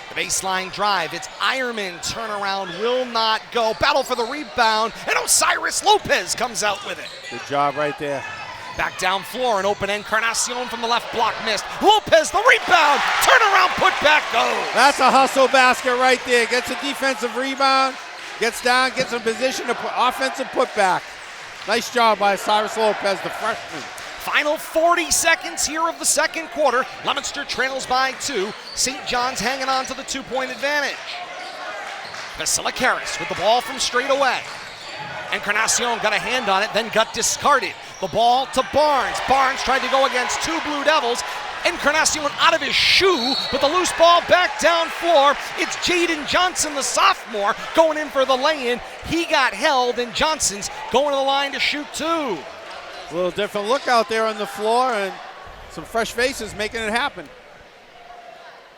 The baseline drive, it's Ironman, turnaround will not go. Battle for the rebound, and Osiris Lopez comes out with it.
Good job right there.
Back down floor, an open Encarnacion from the left block missed. Lopez, the rebound, turnaround, put back goes.
That's a hustle basket right there. Gets a defensive rebound, gets down, gets in position to put offensive putback. Nice job by Osiris Lopez, the freshman.
Final 40 seconds here of the second quarter. Leominster trails by 2. St. John's hanging on to the 2-point advantage. Vasilikaris with the ball from straight away. Encarnacion got a hand on it, then got discarded. The ball to Barnes. Barnes tried to go against 2 Blue Devils. Encarnacion out of his shoe, but the loose ball back down floor. It's Jaden Johnson, the sophomore, going in for the lay-in. He got held, and Johnson's going to the line to shoot 2.
A little different look out there on the floor, and some fresh faces making it happen.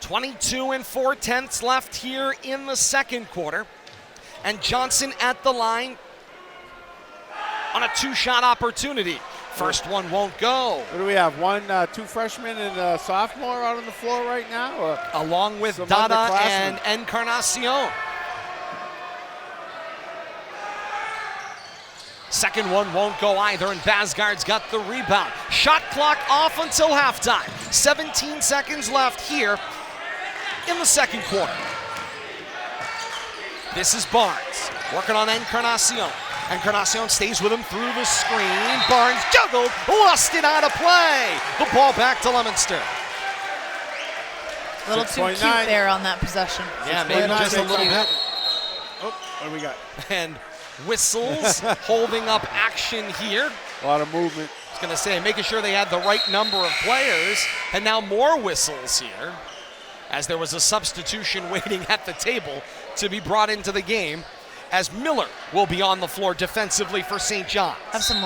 22 4/10 left here in the second quarter. And Johnson at the line on a 2-shot opportunity. First one won't go.
What do we have? 2 freshmen and a sophomore out on the floor right now? Or
along with Dada and Encarnacion. Second one won't go either, and Basgard's got the rebound. Shot clock off until halftime. 17 seconds left here in the second quarter. This is Barnes working on Encarnacion. Encarnacion stays with him through the screen. Barnes juggled, lost it out of play. The ball back to Leominster.
A little too cute there on that possession.
Yeah, maybe just a little bit.
Oh, what do we got?
And whistles holding up action here.
A lot of movement.
I was going to say, making sure they had the right number of players. And now more whistles here, as there was a substitution waiting at the table to be brought into the game, as Miller will be on the floor defensively for St. John's.
Have some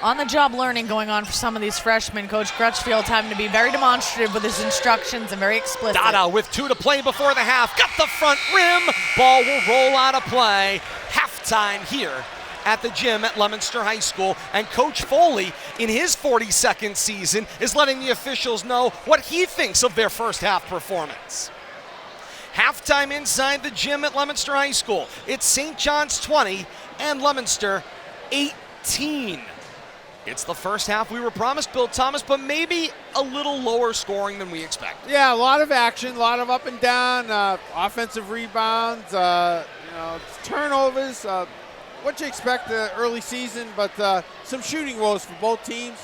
on-the-job learning going on for some of these freshmen. Coach Crutchfield having to be very demonstrative with his instructions and very explicit.
Dada with 2 to play before the half. Got the front rim. Ball will roll out of play. Halftime here at the gym at Leominster High School. And Coach Foley, in his 42nd season, is letting the officials know what he thinks of their first half performance. Halftime inside the gym at Leominster High School. It's St. John's 20 and Leominster 18. It's the first half we were promised, Bill Thomas, but maybe a little lower scoring than we expected.
Yeah, a lot of action, a lot of up and down, offensive rebounds, turnovers. What you expect early season, but some shooting woes for both teams.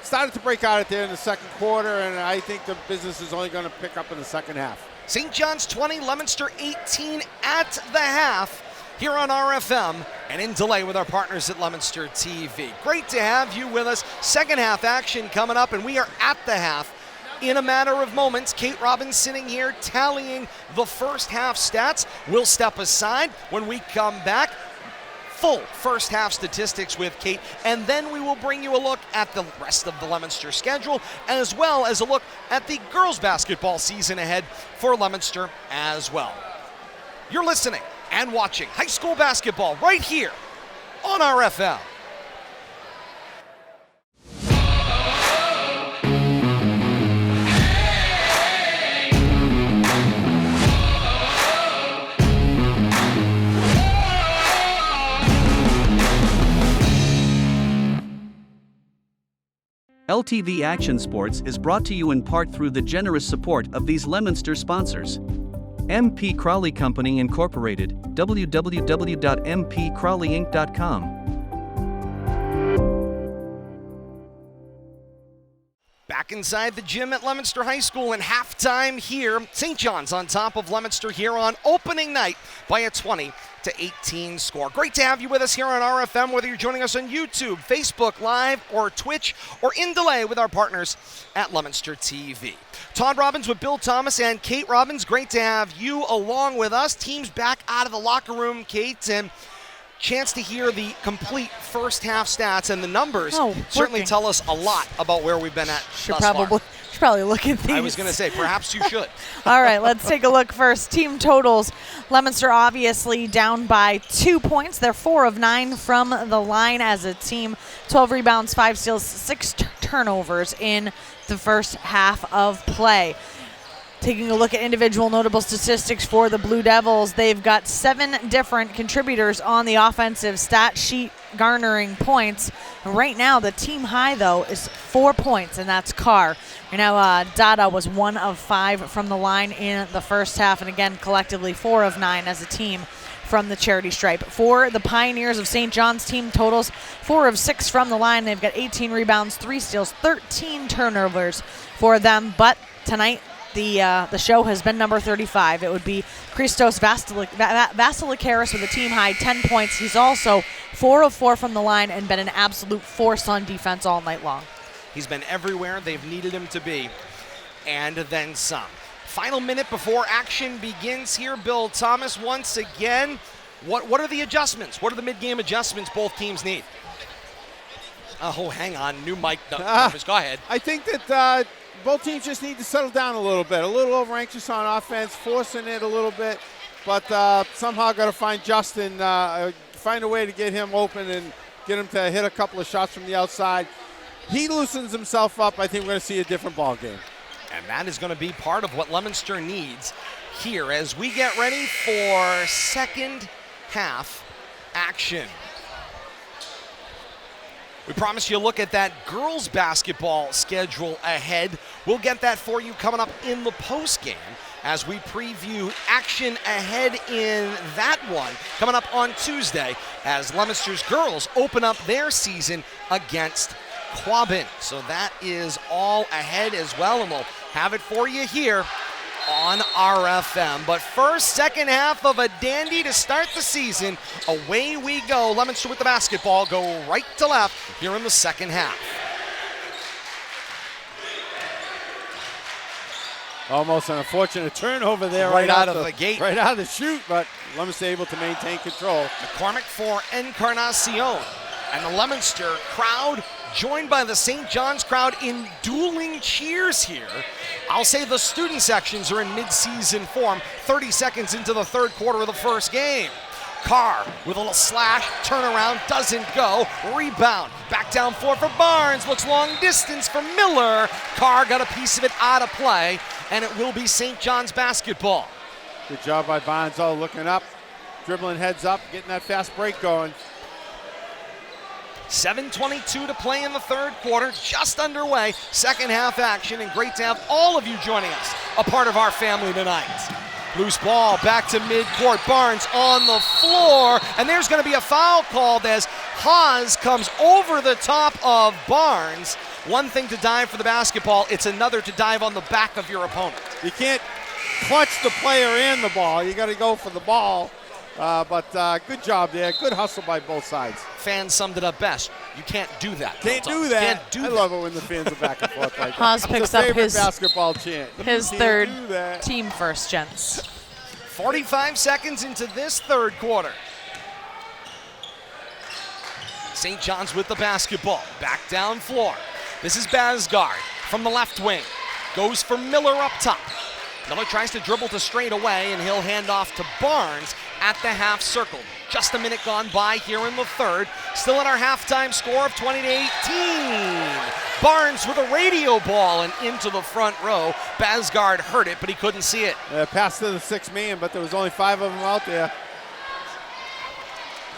Started to break out there in the second quarter, and I think the business is only going to pick up in the second half.
St. John's 20, Leominster 18 at the half here on RFM and in delay with our partners at Leominster TV. Great to have you with us. Second half action coming up, and we are at the half in a matter of moments. Kate Robbins sitting here tallying the first half stats. We'll step aside when we come back. Full first half statistics with Kate, and then we will bring you a look at the rest of the Leominster schedule, as well as a look at the girls basketball season ahead for Leominster as well. You're listening and watching high school basketball right here on RFL.
LTV Action Sports is brought to you in part through the generous support of these Leominster sponsors. MP Crowley Company Incorporated, www.mpcrowleyinc.com.
Back inside the gym at Leominster High School in halftime here. St. John's on top of Leominster here on opening night by a 20-18 score. Great to have you with us here on RFM, whether you're joining us on YouTube, Facebook Live, or Twitch, or in delay with our partners at Leominster TV. Todd Robbins with Bill Thomas and Kate Robbins. Great to have you along with us. Teams back out of the locker room, Kate, and chance to hear the complete first half stats, and the numbers certainly tell us a lot about where we've been at
Should probably look at these.
I was going to say, perhaps you should.
All right, let's take a look first. Team totals. Leominster obviously down by 2 points. They're 4 of 9 from the line as a team. 12 rebounds, 5 steals, 6 turnovers in the first half of play. Taking a look at individual notable statistics for the Blue Devils, they've got 7 different contributors on the offensive stat sheet garnering points. Right now, the team high, though, is 4 points, and that's Carr. Right now, Dada was 1 of 5 from the line in the first half, and again, collectively 4 of 9 as a team from the charity stripe. For the Pioneers of St. John's, team totals 4 of 6 from the line. They've got 18 rebounds, 3 steals, 13 turnovers for them, but tonight, the show has been number 35. It would be Christos Vasilikaris with a team-high 10 points. He's also 4 of 4 from the line and been an absolute force on defense all night long.
He's been everywhere they've needed him to be, and then some. Final minute before action begins here. Bill Thomas once again. What are the adjustments? What are the mid-game adjustments both teams need? Oh, hang on. New mic. Numbers. Go ahead.
I think that both teams just need to settle down a little over-anxious on offense, forcing it a little bit, but somehow got to find Justin, find a way to get him open and get him to hit a couple of shots from the outside. He loosens himself up. I think we're going to see a different ball game.
And that is going to be part of what Leominster needs here as we get ready for second half action. We promised you a look at that girls basketball schedule ahead. We'll get that for you coming up in the postgame as we preview action ahead in that one coming up on Tuesday as Leominster's girls open up their season against Quabbin. So that is all ahead as well, and we'll have it for you here on RFM. But first, second half of a dandy to start the season. Away we go. Leominster with the basketball, go right to left here in the second half.
Almost an unfortunate turnover there
right out of the gate.
Right out of the chute, but Leominster able to maintain control.
McCormick for Encarnacion. And the Leominster crowd joined by the St. John's crowd in dueling cheers here. I'll say the student sections are in mid-season form, 30 seconds into the third quarter of the first game. Carr with a little slash, turnaround, doesn't go, rebound, back down floor for Barnes, looks long distance for Miller. Carr got a piece of it out of play, and it will be St. John's basketball.
Good job by Barnes, looking up, dribbling heads up, getting that fast break going.
7:22 to play in the third quarter, just underway, second half action, and great to have all of you joining us, a part of our family tonight. Loose ball back to midcourt, Barnes on the floor, and there's going to be a foul called as Haas comes over the top of Barnes. One thing to dive for the basketball, it's another to dive on the back of your opponent.
You can't clutch the player and the ball, you got to go for the ball. But good job there. Good hustle by both sides.
Fans summed it up best. You can't do that.
Can't do that. I love it when the fans are back and forth like that.
Haas picks up his
basketball chant.
His third team first, gents.
45 seconds into this third quarter. St. John's with the basketball. Back down floor. This is Basgard from the left wing. Goes for Miller up top. Miller tries to dribble to straight away, and he'll hand off to Barnes at the half circle. Just a minute gone by here in the third. Still at our halftime score of 20-18. Barnes with a radio ball and into the front row. Basgard heard it, but he couldn't see it.
Pass to the sixth man, but there was only 5 of them out there.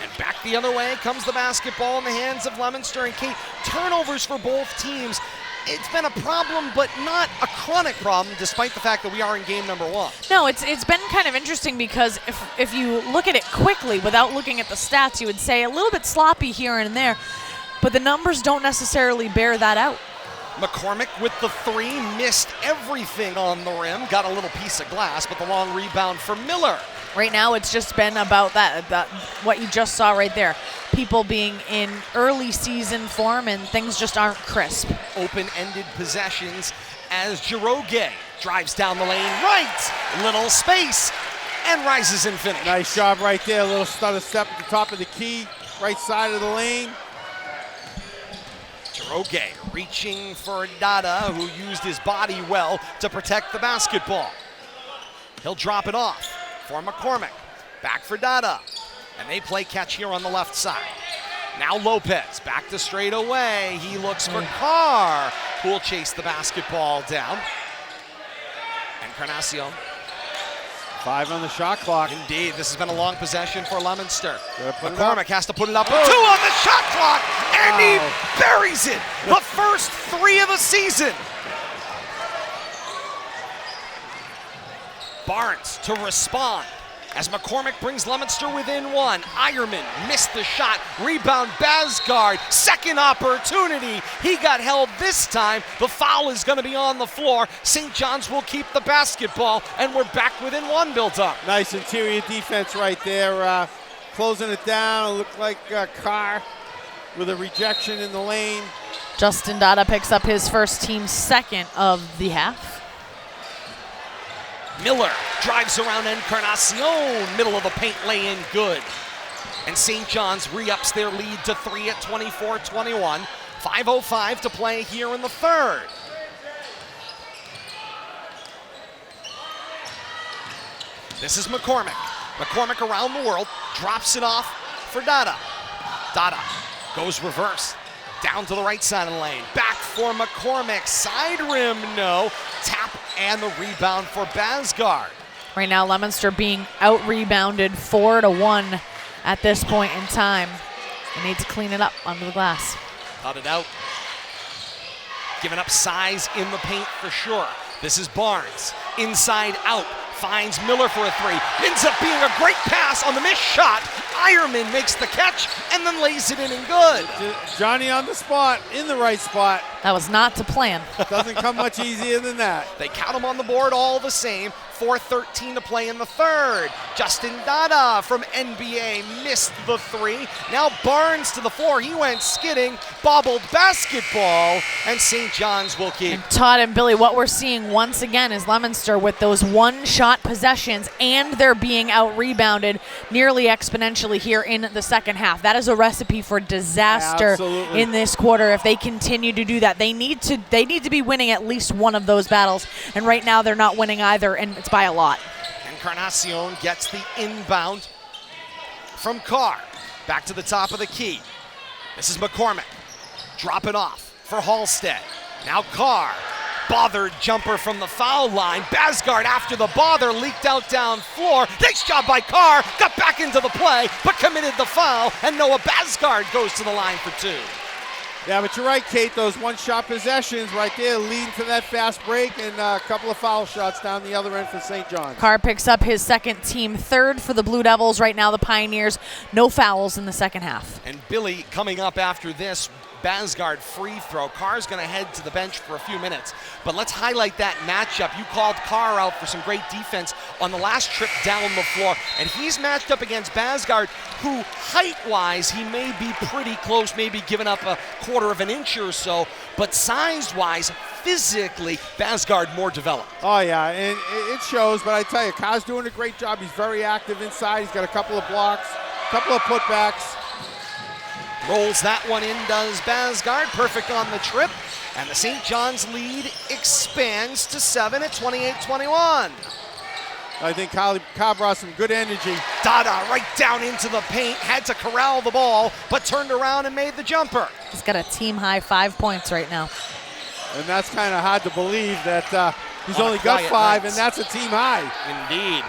And back the other way comes the basketball in the hands of Leominster and Kate. Turnovers for both teams. It's been a problem, but not a chronic problem, despite the fact that we are in game number 1.
No, it's been kind of interesting because if you look at it quickly without looking at the stats, you would say a little bit sloppy here and there, but the numbers don't necessarily bear that out.
McCormick with the three, missed everything on the rim, got a little piece of glass, but the long rebound for Miller.
Right now, it's just been about that what you just saw right there. People being in early season form and things just aren't crisp.
Open-ended possessions as Giroge drives down the lane right, little space, and rises and finishes.
Nice job right there, a little stutter step at the top of the key, right side of the lane.
Giroge reaching for Dada, who used his body well to protect the basketball. He'll drop it off for McCormick. Back for Dada. And they play catch here on the left side. Now Lopez back to straight away. He looks for Carr, who will chase the basketball down. Encarnacion.
5 on the shot clock.
Indeed, this has been a long possession for Leominster.
McCormick
has to put it up. 2 on the shot clock, and he buries it. The first 3 of the season. Barnes to respond as McCormick brings Leominster within 1. Ironman missed the shot. Rebound Basgard. Second opportunity. He got held this time. The foul is going to be on the floor. St. John's will keep the basketball, and we're back within 1 built up.
Nice interior defense right there. Closing it down. It looked like Carr with a rejection in the lane.
Justin Dada picks up his first team second of the half.
Miller drives around Encarnacion, middle of the paint, lay in good. And St. John's re-ups their lead to 3 at 24-21. 5:05 to play here in the third. This is McCormick. McCormick around the world, drops it off for Dada. Dada goes reverse, down to the right side of the lane. Back for McCormick, side rim, no. Tap and the rebound for Basgard.
Right now, Leominster being out-rebounded 4-1 at this point in time. They need to clean it up under the glass.
Cut it out. Giving up size in the paint for sure. This is Barnes, inside out. Finds Miller for a 3. Ends up being a great pass on the missed shot. Ironman makes the catch and then lays it in and good.
Johnny on the spot, in the right spot.
That was not to plan.
Doesn't come much easier than that.
They count him on the board all the same. 4:13 to play in the third. Justin Dada from NBA missed the 3. Now Barnes to the floor. He went skidding, bobbled basketball, and St. John's will keep.
And Todd and Billy, what we're seeing once again is Leominster with those one-shot possessions, and they're being out-rebounded nearly exponentially here in the second half. That is a recipe for disaster in this quarter if they continue to do that. They need to be winning at least one of those battles, and right now they're not winning either, and it's by a lot.
Encarnacion gets the inbound from Carr. Back to the top of the key. This is McCormick. Drop it off for Halstead. Now Carr. Bothered jumper from the foul line. Basgard after the bother, leaked out down floor. Nice job by Carr. Got back into the play, but committed the foul, and Noah Basgard goes to the line for 2.
Yeah, but you're right, Kate. Those one-shot possessions right there leading to that fast break, and a couple of foul shots down the other end for St. John's.
Carr picks up his second, team third for the Blue Devils. Right now, the Pioneers, no fouls in the second half.
And Billy coming up after this Basgard free throw. Carr's going to head to the bench for a few minutes. But let's highlight that matchup. You called Carr out for some great defense on the last trip down the floor. And he's matched up against Basgard, who height-wise, he may be pretty close, maybe giving up a quarter of an inch or so. But size-wise, physically, Basgard more developed.
Oh, yeah, and it shows. But I tell you, Carr's doing a great job. He's very active inside. He's got a couple of blocks, a couple of putbacks.
Rolls that one in, does Basgard. Perfect on the trip. And the St. John's lead expands to 7 at 28-21.
I think Carr brought some good energy.
Dada right down into the paint. Had to corral the ball, but turned around and made the jumper.
He's got a team-high 5 points right now.
And that's kind of hard to believe that he's only got 5, and that's a team high.
Indeed.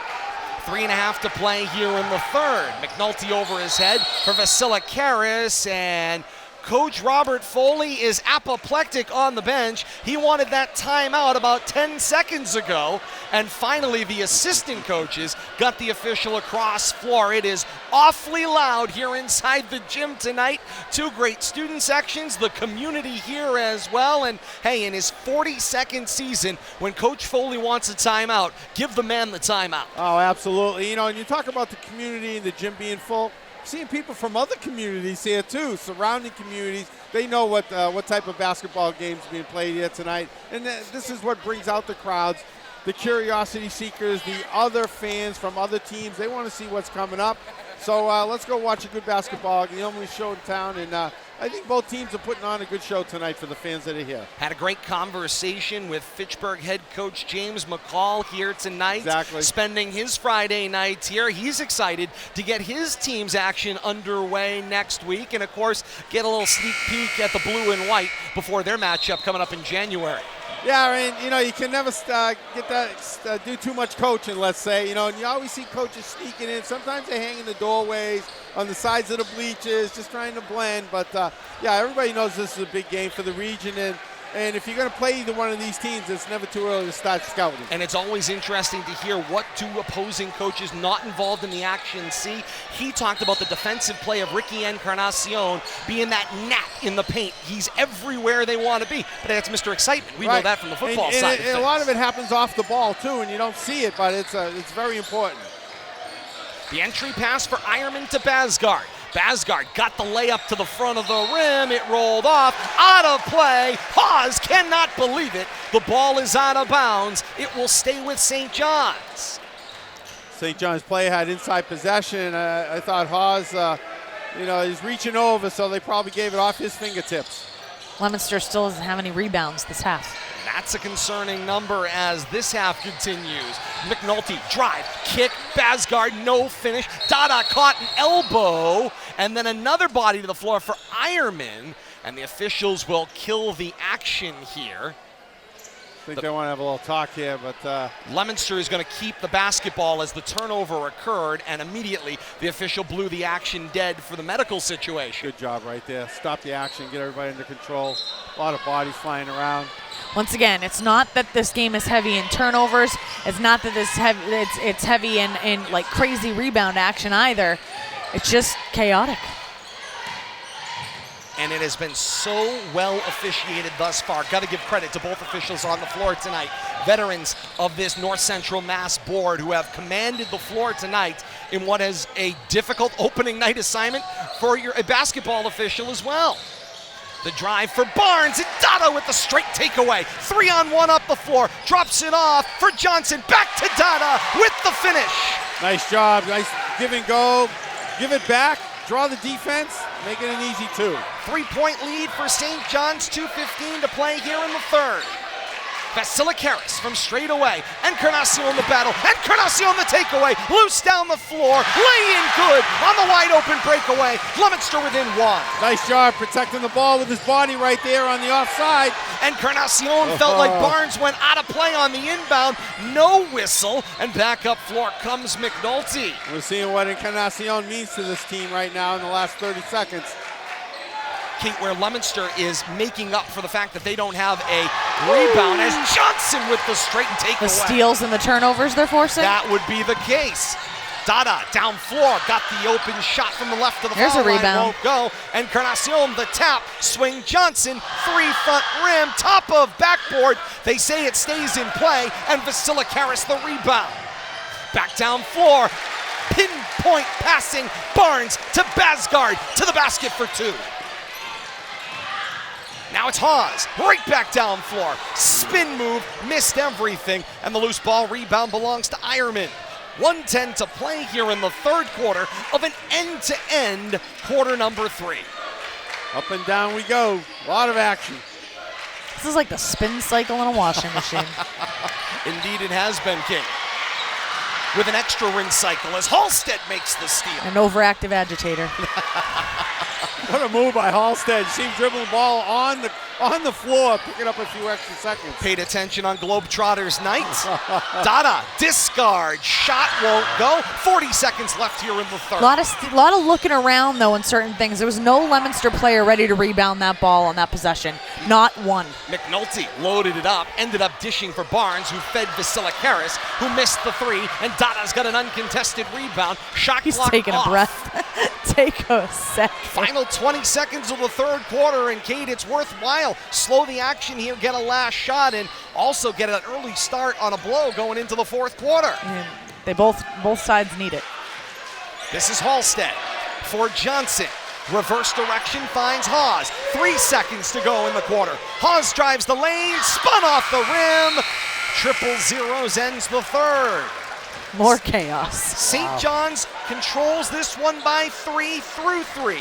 3.5 to play here in the third. McNulty over his head for Vasilikaris, and Coach Robert Foley is apoplectic on the bench. He wanted that timeout about 10 seconds ago. And finally, the assistant coaches got the official across floor. It is awfully loud here inside the gym tonight. Two great student sections, the community here as well. And hey, in his 42nd season, when Coach Foley wants a timeout, give the man the timeout.
Oh, absolutely. You know, and you talk about the community and the gym being full. Seeing people from other communities here too, surrounding communities, they know what type of basketball games being played here tonight, and this is what brings out the crowds, the curiosity seekers, the other fans from other teams. They want to see what's coming up. So let's go watch a good basketball, the only show in town, and I think both teams are putting on a good show tonight for the fans that are here.
Had a great conversation with Fitchburg head coach James McCall here tonight.
Exactly.
Spending his Friday nights here. He's excited to get his team's action underway next week, and of course, get a little sneak peek at the blue and white before their matchup coming up in January.
Yeah, and you know, you can never do too much coaching, let's say. You know, and you always see coaches sneaking in. Sometimes they hang in the doorways, on the sides of the bleachers, just trying to blend. But yeah, everybody knows this is a big game for the region, and if you're going to play either one of these teams, it's never too early to start scouting.
And it's always interesting to hear what do opposing coaches not involved in the action see. He talked about the defensive play of Ricky Encarnacion being that gnat in the paint. He's everywhere they want to be. But that's Mr. Excitement. We know that from the football side of things.
And a lot of it happens off the ball, too, and you don't see it, but it's very important.
The entry pass for Ironman to Basgard. Basgard got the layup to the front of the rim. It rolled off, out of play. Hawes cannot believe it. The ball is out of bounds. It will stay with St. John's.
St. John's player had inside possession. I thought Hawes, you know, he's reaching over, so they probably gave it off his fingertips.
Leominster still doesn't have any rebounds this half.
That's a concerning number as this half continues. McNulty, drive, kick, Basgard, no finish. Dada caught an elbow, and then another body to the floor for Ironman, and the officials will kill the action here.
I think they want to have a little talk here, but
Leominster is going to keep the basketball as the turnover occurred, and immediately the official blew the action dead for the medical situation.
Good job right there. Stop the action, get everybody under control. A lot of bodies flying around.
Once again, it's not that this game is heavy in turnovers. It's not that it's heavy in like crazy rebound action either. It's just chaotic.
And it has been so well officiated thus far. Got to give credit to both officials on the floor tonight. Veterans of this North Central Mass board who have commanded the floor tonight in what is a difficult opening night assignment for a basketball official as well. The drive for Barnes, and Dada with the straight takeaway. 3-on-1 up the floor, drops it off for Johnson. Back to Dada with the finish.
Nice job, nice give and go. Give it back, draw the defense, make it an easy 2.
3-point lead for St. John's, 2:15 to play here in the third. Vasilikaris from straight away. Encarnacion the battle. Encarnacion the takeaway. Loose down the floor. Lay in good on the wide open breakaway. Leominster within 1.
Nice job protecting the ball with his body right there on the offside.
Encarnacion felt like Barnes went out of play on the inbound. No whistle. And back up floor comes McNulty.
We're seeing what Encarnacion means to this team right now in the last 30 seconds.
Kate, where Leominster is making up for the fact that they don't have a rebound as Johnson with the straight takeaway.
The steals and the turnovers they're forcing?
That would be the case. Dada down floor, got the open shot from the left of the
There's
foul
a rebound.
line, won't go. Encarnacion, the tap, swing Johnson, 3-front rim, top of backboard. They say it stays in play, and Vasilikaris the rebound. Back down floor, pinpoint passing, Barnes to Basgard, to the basket for 2. Now it's Hawes, right back down floor. Spin move, missed everything, and the loose ball rebound belongs to Ironman. 1:10 to play here in the third quarter of an end-to-end quarter number 3.
Up and down we go. A lot of action.
This is like the spin cycle in a washing machine.
Indeed it has been, King. With an extra rinse cycle as Halstead makes the steal.
An overactive agitator.
What a move by Halstead. See him dribble the ball on on the floor, picking up a few extra seconds.
Paid attention on Globetrotters night. Dada, discard, shot won't go. 40 seconds left here in the third.
A lot of looking around, though, in certain things. There was no Leominster player ready to rebound that ball on that possession. Not one.
McNulty loaded it up, ended up dishing for Barnes, who fed Vasilikaris, who missed the three, and Dada's got an uncontested rebound. Shot
He's
clock
taking
off.
a breath. Take a sec.
Final 20 seconds of the third quarter, and Kate, it's worthwhile. Slow the action here, get a last shot, and also get an early start on a blow going into the fourth quarter.
And they both sides need it.
This is Halstead for Johnson. Reverse direction finds Haas. 3 seconds to go in the quarter. Haas drives the lane, spun off the rim. Triple zeros ends the third.
More chaos.
St. John's controls this one by 3 through 3.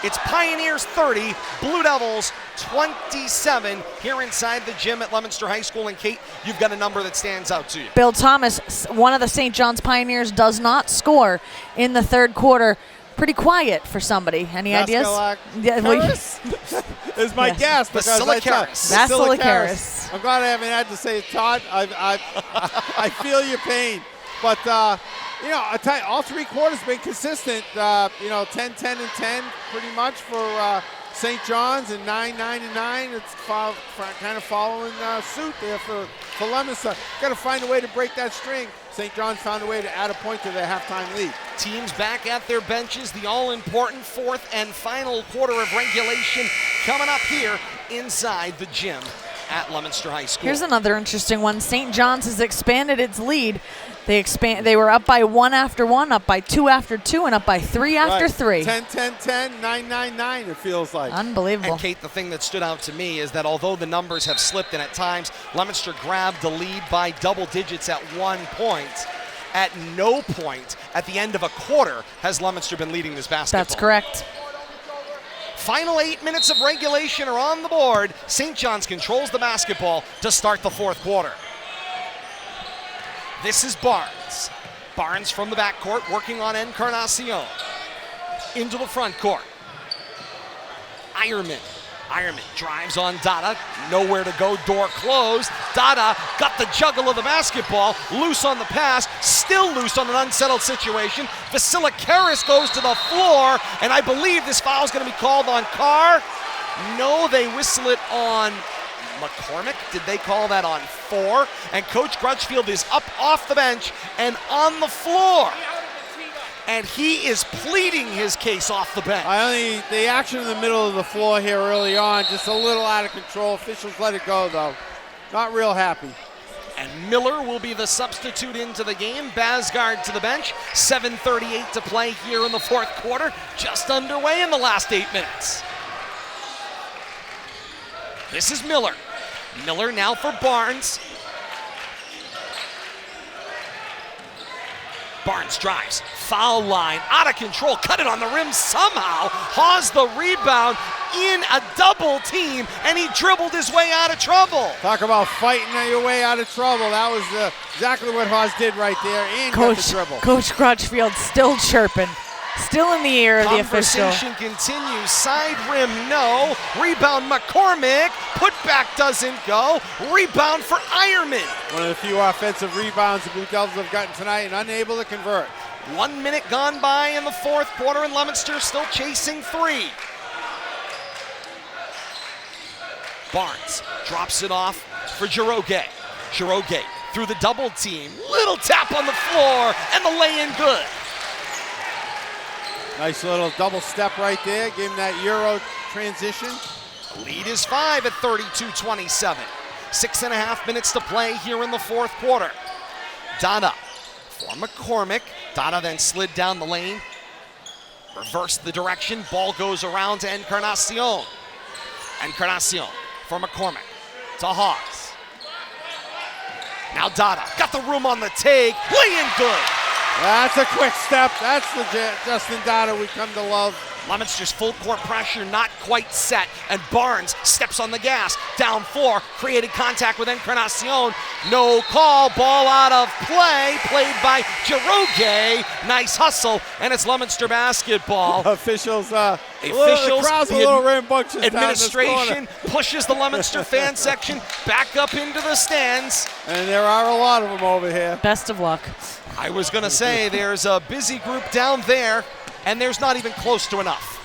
It's Pioneers 30, Blue Devils 27 here inside the gym at Leominster High School. And Kate, you've got a number that stands out to you.
Bill Thomas, one of the St. John's Pioneers, does not score in the third quarter. Pretty quiet for somebody. Any ideas?
Is my guess because
Vasilikaris.
I'm glad I haven't had to say it, Todd. I feel your pain, but I tell you, all 3 quarters been consistent. 10, 10, and 10, pretty much for St. John's, and 9, 9, and 9. It's kind of following suit there for Leominster. Got to find a way to break that string. St. John's found a way to add a point to their halftime lead.
Teams back at their benches. The all-important fourth and final quarter of regulation coming up here inside the gym at Leominster High School.
Here's another interesting one. St. John's has expanded its lead. They were up by 1 after 1, up by 2 after 2, and up by 3 after 3.
10, 10, 10, 9, 9, 9, it feels like.
Unbelievable.
And Kate, the thing that stood out to me is that although the numbers have slipped and at times Leominster grabbed the lead by double digits at 1 point, at no point at the end of a quarter has Leominster been leading this basketball.
That's correct.
Final 8 minutes of regulation are on the board. St. John's controls the basketball to start the fourth quarter. This is Barnes. Barnes from the backcourt working on Encarnacion. Into the front court. Ironman drives on Dada. Nowhere to go, door closed. Dada got the juggle of the basketball. Loose on the pass. Still loose on an unsettled situation. Vasilikaris goes to the floor. And I believe this foul is going to be called on Carr. No, they whistle it on McCormick. Did they call that on 4? And Coach Crutchfield is up off the bench and on the floor. And he is pleading his case off the bench.
The action in the middle of the floor here early on, just a little out of control. Officials let it go, though. Not real happy.
And Miller will be the substitute into the game. Basgard to the bench. 7:38 to play here in the fourth quarter. Just underway in the last 8 minutes. This is Miller. Miller now for Barnes. Barnes drives, foul line, out of control, cut it on the rim somehow. Haas the rebound in a double team, and he dribbled his way out of trouble.
Talk about fighting your way out of trouble. That was exactly what Haas did right there, and got the dribble.
Coach Crutchfield still chirping. Still in the ear of the official.
Conversation continues. Side rim, no. Rebound, McCormick. Putback doesn't go. Rebound for Ironman.
One of the few offensive rebounds the Blue Devils have gotten tonight and unable to convert.
1 minute gone by in the fourth quarter, and Leominster still chasing 3. Barnes drops it off for Giroge. Giroge through the double team. Little tap on the floor, and the lay-in good.
Nice little double step right there. Gave him that Euro transition.
Lead is 5 at 32-27. 6.5 minutes to play here in the fourth quarter. Dada for McCormick. Dada then slid down the lane. Reversed the direction. Ball goes around to Encarnacion. Encarnacion for McCormick. To Haas. Now Dada got the room on the take. Lay in good.
That's a quick step. That's the Justin Dada we come to love.
Leominster's full court pressure not quite set, and Barnes steps on the gas. Down 4, created contact with Encarnacion. No call, ball out of play, played by Giroge. Nice hustle, and it's Leominster basketball.
Officials, the crowd's a little rambunctious.
Administration pushes the Leominster fan section back up into the stands.
And there are a lot of them over here.
Best of luck.
I was going to say there's a busy group down there, and there's not even close to enough.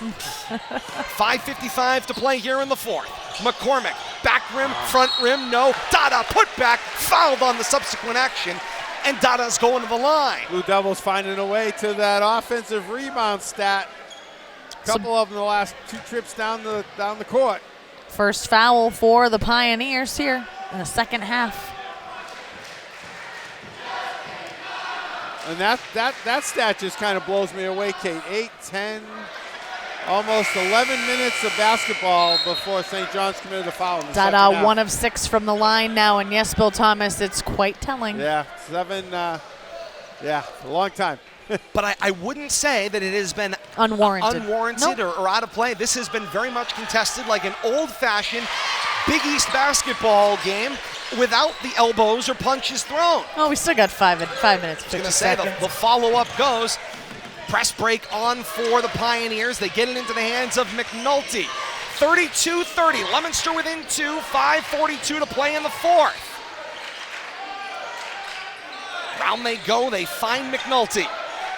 5:55 to play here in the fourth. McCormick, back rim, front rim, no. Dada, put back, fouled on the subsequent action, and Dada's going to the line.
Blue Devils finding a way to that offensive rebound stat. A couple of them the last 2 trips down the court.
First foul for the Pioneers here in the second half.
And that stat just kind of blows me away, Kate. 8, 10, almost 11 minutes of basketball before St. John's committed a foul in the second half.
1 of 6 from the line now, and yes, Bill Thomas, it's quite telling.
Yeah, 7, a long time.
But I wouldn't say that it has been
unwarranted
nope. or out of play. This has been very much contested like an old-fashioned Big East basketball game without the elbows or punches thrown.
Oh, we still got 5 minutes, 50 seconds.
The follow-up goes. Press break on for the Pioneers. They get it into the hands of McNulty. 32-30, Leominster within 2, 5:42 to play in the fourth. Round they go, they find McNulty.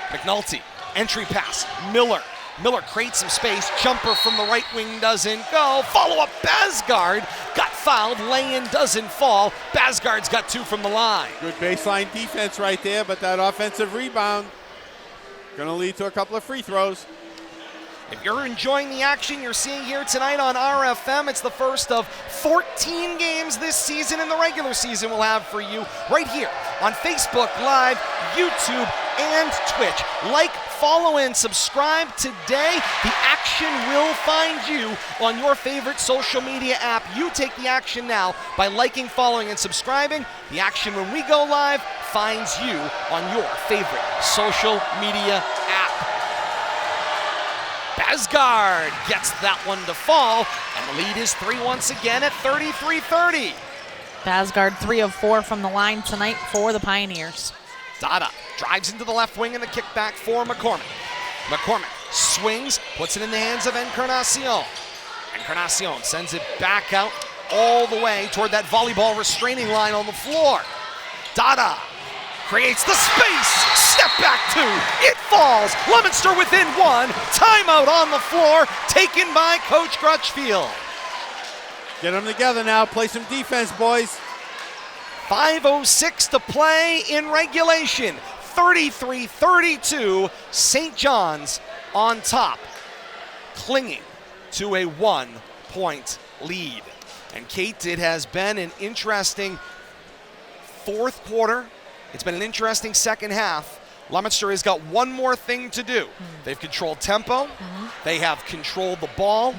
McNulty, entry pass, Miller. Miller creates some space, jumper from the right wing doesn't go. Follow-up, Basgard got fouled, lay-in doesn't fall. Basgard's got 2 from the line.
Good baseline defense right there, but that offensive rebound going to lead to a couple of free throws.
If you're enjoying the action you're seeing here tonight on RFM, it's the first of 14 games this season and the regular season we'll have for you right here on Facebook Live, YouTube, and Twitch. Like, follow, and subscribe today. The action will find you on your favorite social media app. You take the action now by liking, following, and subscribing. The action when we go live finds you on your favorite social media app. Basgard gets that one to fall, and the lead is 3 once again at 33-30.
Basgard 3 of 4 from the line tonight for the Pioneers.
Dada drives into the left wing and the kickback for McCormick. McCormick swings, puts it in the hands of Encarnacion. Encarnacion sends it back out all the way toward that volleyball restraining line on the floor. Dada creates the space, step back 2, it falls, Leominster within 1, timeout on the floor, taken by Coach Crutchfield.
Get them together now, play some defense, boys.
5:06 to play in regulation, 33-32, St. John's on top, clinging to a 1-point lead. And Kate, it has been an interesting fourth quarter. It's been an interesting second half. Leominster has got one more thing to do. They've controlled tempo. They have controlled the ball.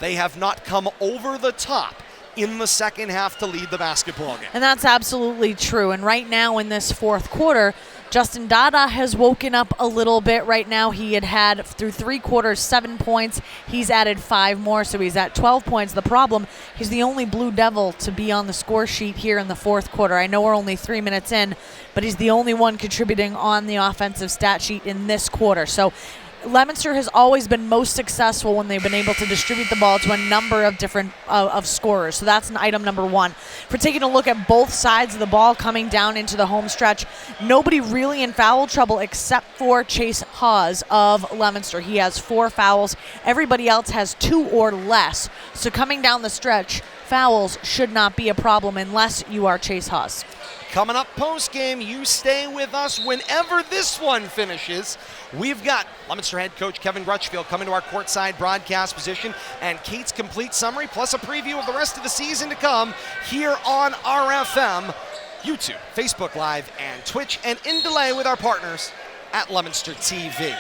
They have not come over the top in the second half to lead the basketball game.
And that's absolutely true. And right now in this fourth quarter, Justin Dada has woken up a little bit. Right now he had through 3 quarters 7 points. He's added 5 more, so he's at 12 points. The problem, he's the only Blue Devil to be on the score sheet here in the fourth quarter. I know we're only 3 minutes in, but he's the only one contributing on the offensive stat sheet in this quarter. So Leominster has always been most successful when they've been able to distribute the ball to a number of different of scorers. So that's an item number 1. For taking a look at both sides of the ball coming down into the home stretch, nobody really in foul trouble except for Chase Hawes of Leominster. He has 4 fouls. Everybody else has 2 or less. So coming down the stretch, fouls should not be a problem unless you are Chase Hawes.
Coming up post-game, you stay with us whenever this one finishes. We've got Leominster head coach Kevin Crutchfield coming to our courtside broadcast position and Kate's complete summary plus a preview of the rest of the season to come here on RFM, YouTube, Facebook Live, and Twitch, and in delay with our partners at Leominster TV.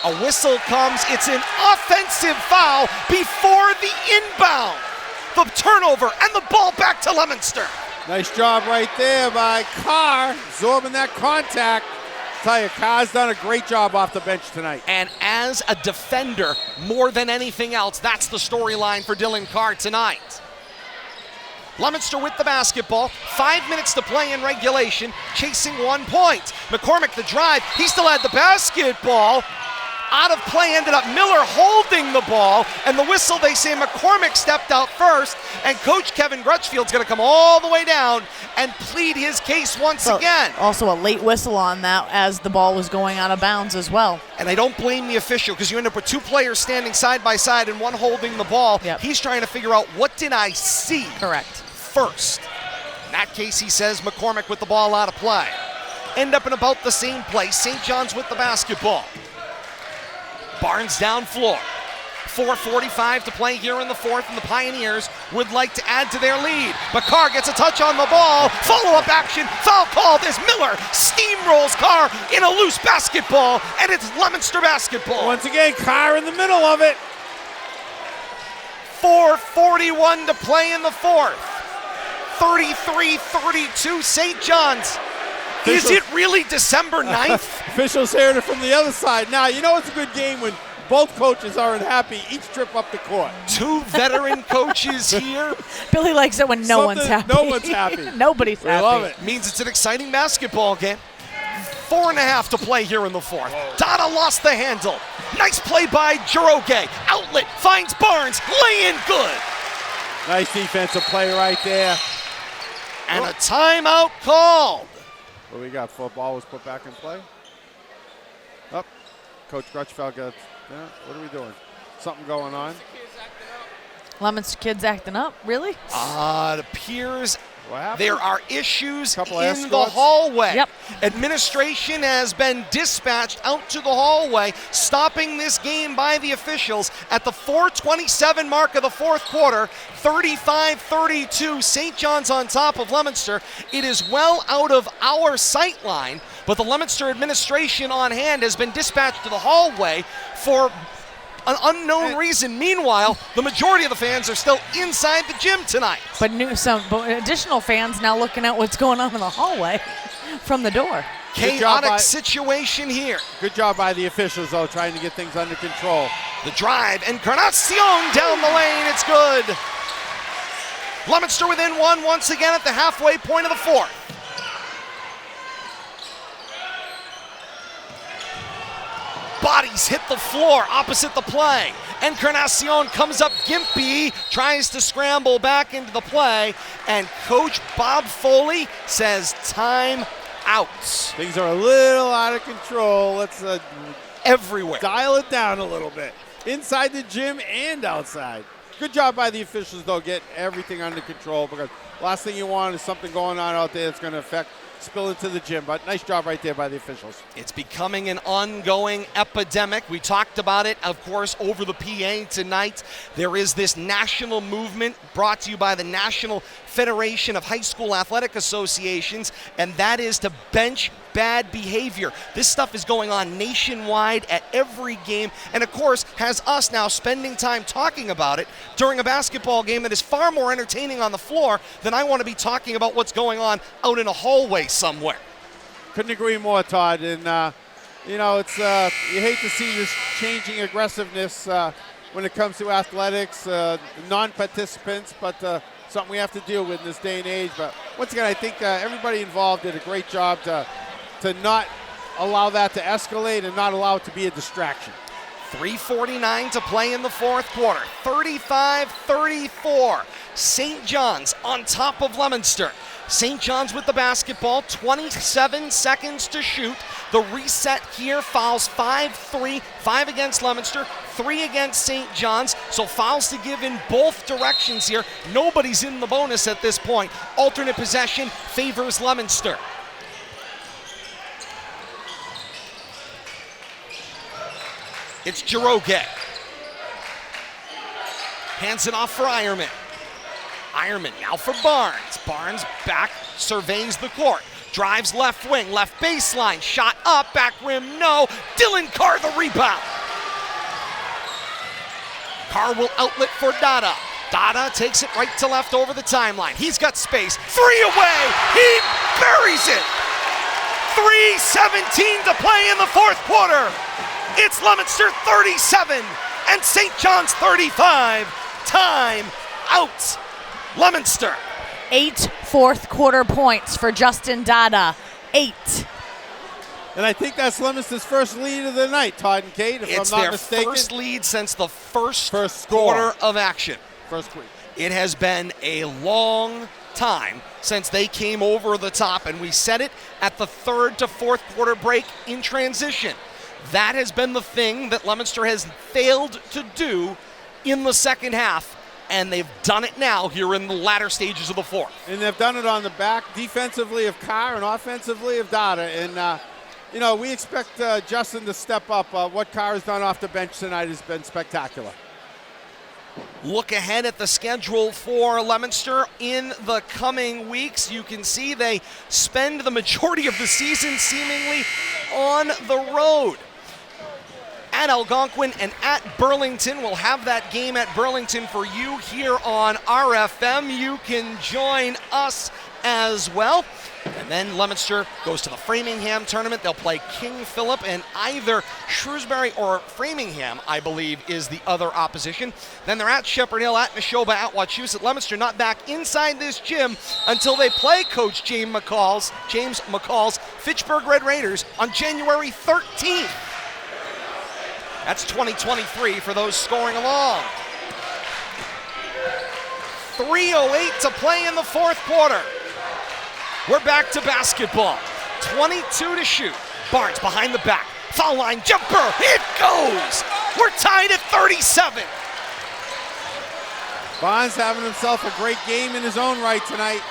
A whistle comes. It's an offensive foul before the inbound. The turnover and the ball back to Leominster.
Nice job right there by Carr, absorbing that contact. Tell you, Carr's done a great job off the bench tonight.
And as a defender, more than anything else, that's the storyline for Dylan Carr tonight. Leominster with the basketball, 5 minutes to play in regulation, chasing 1 point. McCormick the drive, he still had the basketball. Out of play, ended up Miller holding the ball, and the whistle, they say McCormick stepped out first, and Coach Kevin Grutchfield's going to come all the way down and plead his case once again.
Also a late whistle on that as the ball was going out of bounds as well.
And I don't blame the official, because you end up with 2 players standing side by side and one holding the ball.
Yep.
He's trying to figure out, what did I see?
Correct.
First. In that case, he says McCormick with the ball out of play. End up in about the same place. St. John's with the basketball. Barnes down floor. 4:45 to play here in the fourth, and the Pioneers would like to add to their lead. But Carr gets a touch on the ball. Follow-up action. Foul called as Miller steamrolls Carr in a loose basketball, and it's Leominster basketball.
Once again, Carr in the middle of it.
4:41 to play in the fourth. 33-32 St. John's. Is it really December 9th?
Officials hearing it from the other side. Now, you know it's a good game when both coaches aren't happy each trip up the court.
2 veteran coaches here.
Billy likes it when no one's happy.
No one's happy.
Nobody's happy.
We love it.
Means it's an exciting basketball game. 4.5 to play here in the fourth. Dada lost the handle. Nice play by Jiroge. Outlet finds Barnes. Lay in good.
Nice defensive play right there.
And a timeout called.
What do we got? Football was put back in play. Up. Coach Grutchfeld got, what are we doing? Something going on.
Leominster kids acting up, really?
It appears
What happened?
there are issues
Couple
in
escorts?
the hallway.
Yep.
Administration has been dispatched out to the hallway, stopping this game by the officials at the 4:27 mark of the fourth quarter. 35-32, St. John's on top of Leominster. It is well out of our sight line, but the Leominster administration on hand has been dispatched to the hallway for an unknown reason. Meanwhile, the majority of the fans are still inside the gym tonight.
But but additional fans now looking at what's going on in the hallway from the door.
Chaotic situation here.
Good job by the officials, though, trying to get things under control.
The drive, Encarnacion down the lane, it's good. Leominster within 1 once again at the halfway point of the fourth. Bodies hit the floor opposite the play. Encarnacion comes up gimpy, tries to scramble back into the play, and Coach Bob Foley says time out.
Things are a little out of control. Let's
Everywhere.
dial it down a little bit. Inside the gym and outside. Good job by the officials, though, get everything under control, because last thing you want is something going on out there that's going to spill into the gym. But nice job right there by the officials.
It's becoming an ongoing epidemic. We talked about it, of course, over the PA tonight. There is this national movement brought to you by the National Federation of High School Athletic Associations, and that is to bench bad behavior. This stuff is going on nationwide at every game, and of course has us now spending time talking about it during a basketball game that is far more entertaining on the floor than I want to be talking about what's going on out in a hallway somewhere.
Couldn't agree more, Todd. And it's you hate to see this changing aggressiveness when it comes to athletics, non-participants, but something we have to deal with in this day and age. But once again, I think everybody involved did a great job to not allow that to escalate and not allow it to be a distraction.
3:49 to play in the fourth quarter. 35-34. St. John's on top of Leominster. St. John's with the basketball, 27 seconds to shoot. The reset here, fouls 5-3, 5 against Leominster, 3 against St. John's. So fouls to give in both directions here. Nobody's in the bonus at this point. Alternate possession favors Leominster. It's Jiroge. Hands it off for Ironman. Ironman now for Barnes. Barnes back, surveys the court. Drives left wing, left baseline. Shot up, back rim, no. Dylan Carr the rebound. Carr will outlet for Dada. Dada takes it right to left over the timeline. He's got space. 3 away. He buries it. 3:17 to play in the fourth quarter. It's Leominster 37 and St. John's 35. Time out. Leominster.
8 fourth quarter points for Justin Dada. 8.
And I think that's Leominster's first lead of the night, Todd and Kate, if
It's
I'm not
their
mistaken.
first lead since the first
score.
quarter of action.
First week.
It has been a long time since they came over the top, and we said it at the third to fourth quarter break in transition. That has been the thing that Leominster has failed to do in the second half, and they've done it now here in the latter stages of the fourth.
And they've done it on the back defensively of Carr and offensively of Dada. And, we expect Justin to step up. What Carr has done off the bench tonight has been spectacular.
Look ahead at the schedule for Leominster in the coming weeks. You can see they spend the majority of the season seemingly on the road. At Algonquin and at Burlington. We'll have that game at Burlington for you here on RFM. You can join us as well. And then Leominster goes to the Framingham tournament. They'll play King Philip, and either Shrewsbury or Framingham, I believe, is the other opposition. Then they're at Shepherd Hill, at Neshoba, at Wachusett. Leominster not back inside this gym until they play Coach James McCall's Fitchburg Red Raiders on January 13th. That's 2023 for those scoring along. 3:08 to play in the fourth quarter. We're back to basketball. 22 to shoot. Barnes behind the back. Foul line jumper. It goes. We're tied at 37.
Barnes having himself a great game in his own right tonight.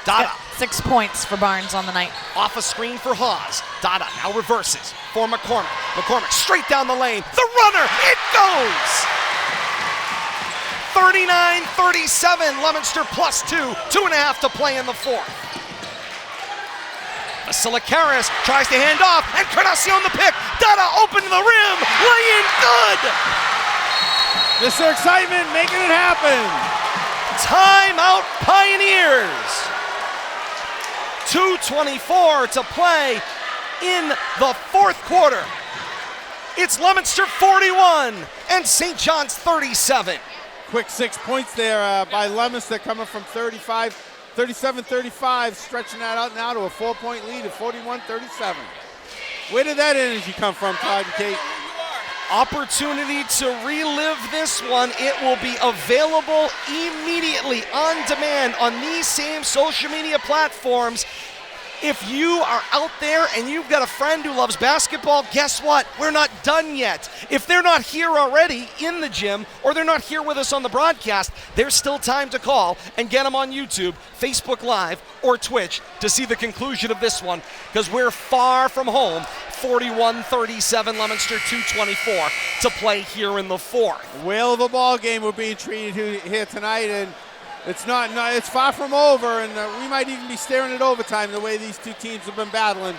Dada.
6 points for Barnes on the night.
Off a screen for Hawes. Dada now reverses for McCormick. McCormick straight down the lane. The runner. It goes. 39-37. Leominster plus 2. 2.5 to play in the fourth. Vasilikaris tries to hand off, and Carnacion the pick. Dada open to the rim. Lay in good.
Mr. Excitement making it happen.
Timeout Pioneers. 2:24 to play in the fourth quarter. It's Leominster 41 and St. John's 37.
Quick 6 points there by Leominster, coming from 37-35, stretching that out now to a 4-point lead at 41-37. Where did that energy come from, Todd and Kate?
Opportunity to relive this one. It will be available immediately on demand on these same social media platforms. If you are out there and you've got a friend who loves basketball, guess what? We're not done yet. If they're not here already in the gym, or they're not here with us on the broadcast, there's still time to call and get them on YouTube, Facebook Live, or Twitch to see the conclusion of this one, because we're far from home. 41-37, Leominster 2:24 to play here in the fourth.
Whale of a ball game we're being treated here tonight, and it's far from over, and we might even be staring at overtime the way these two teams have been battling.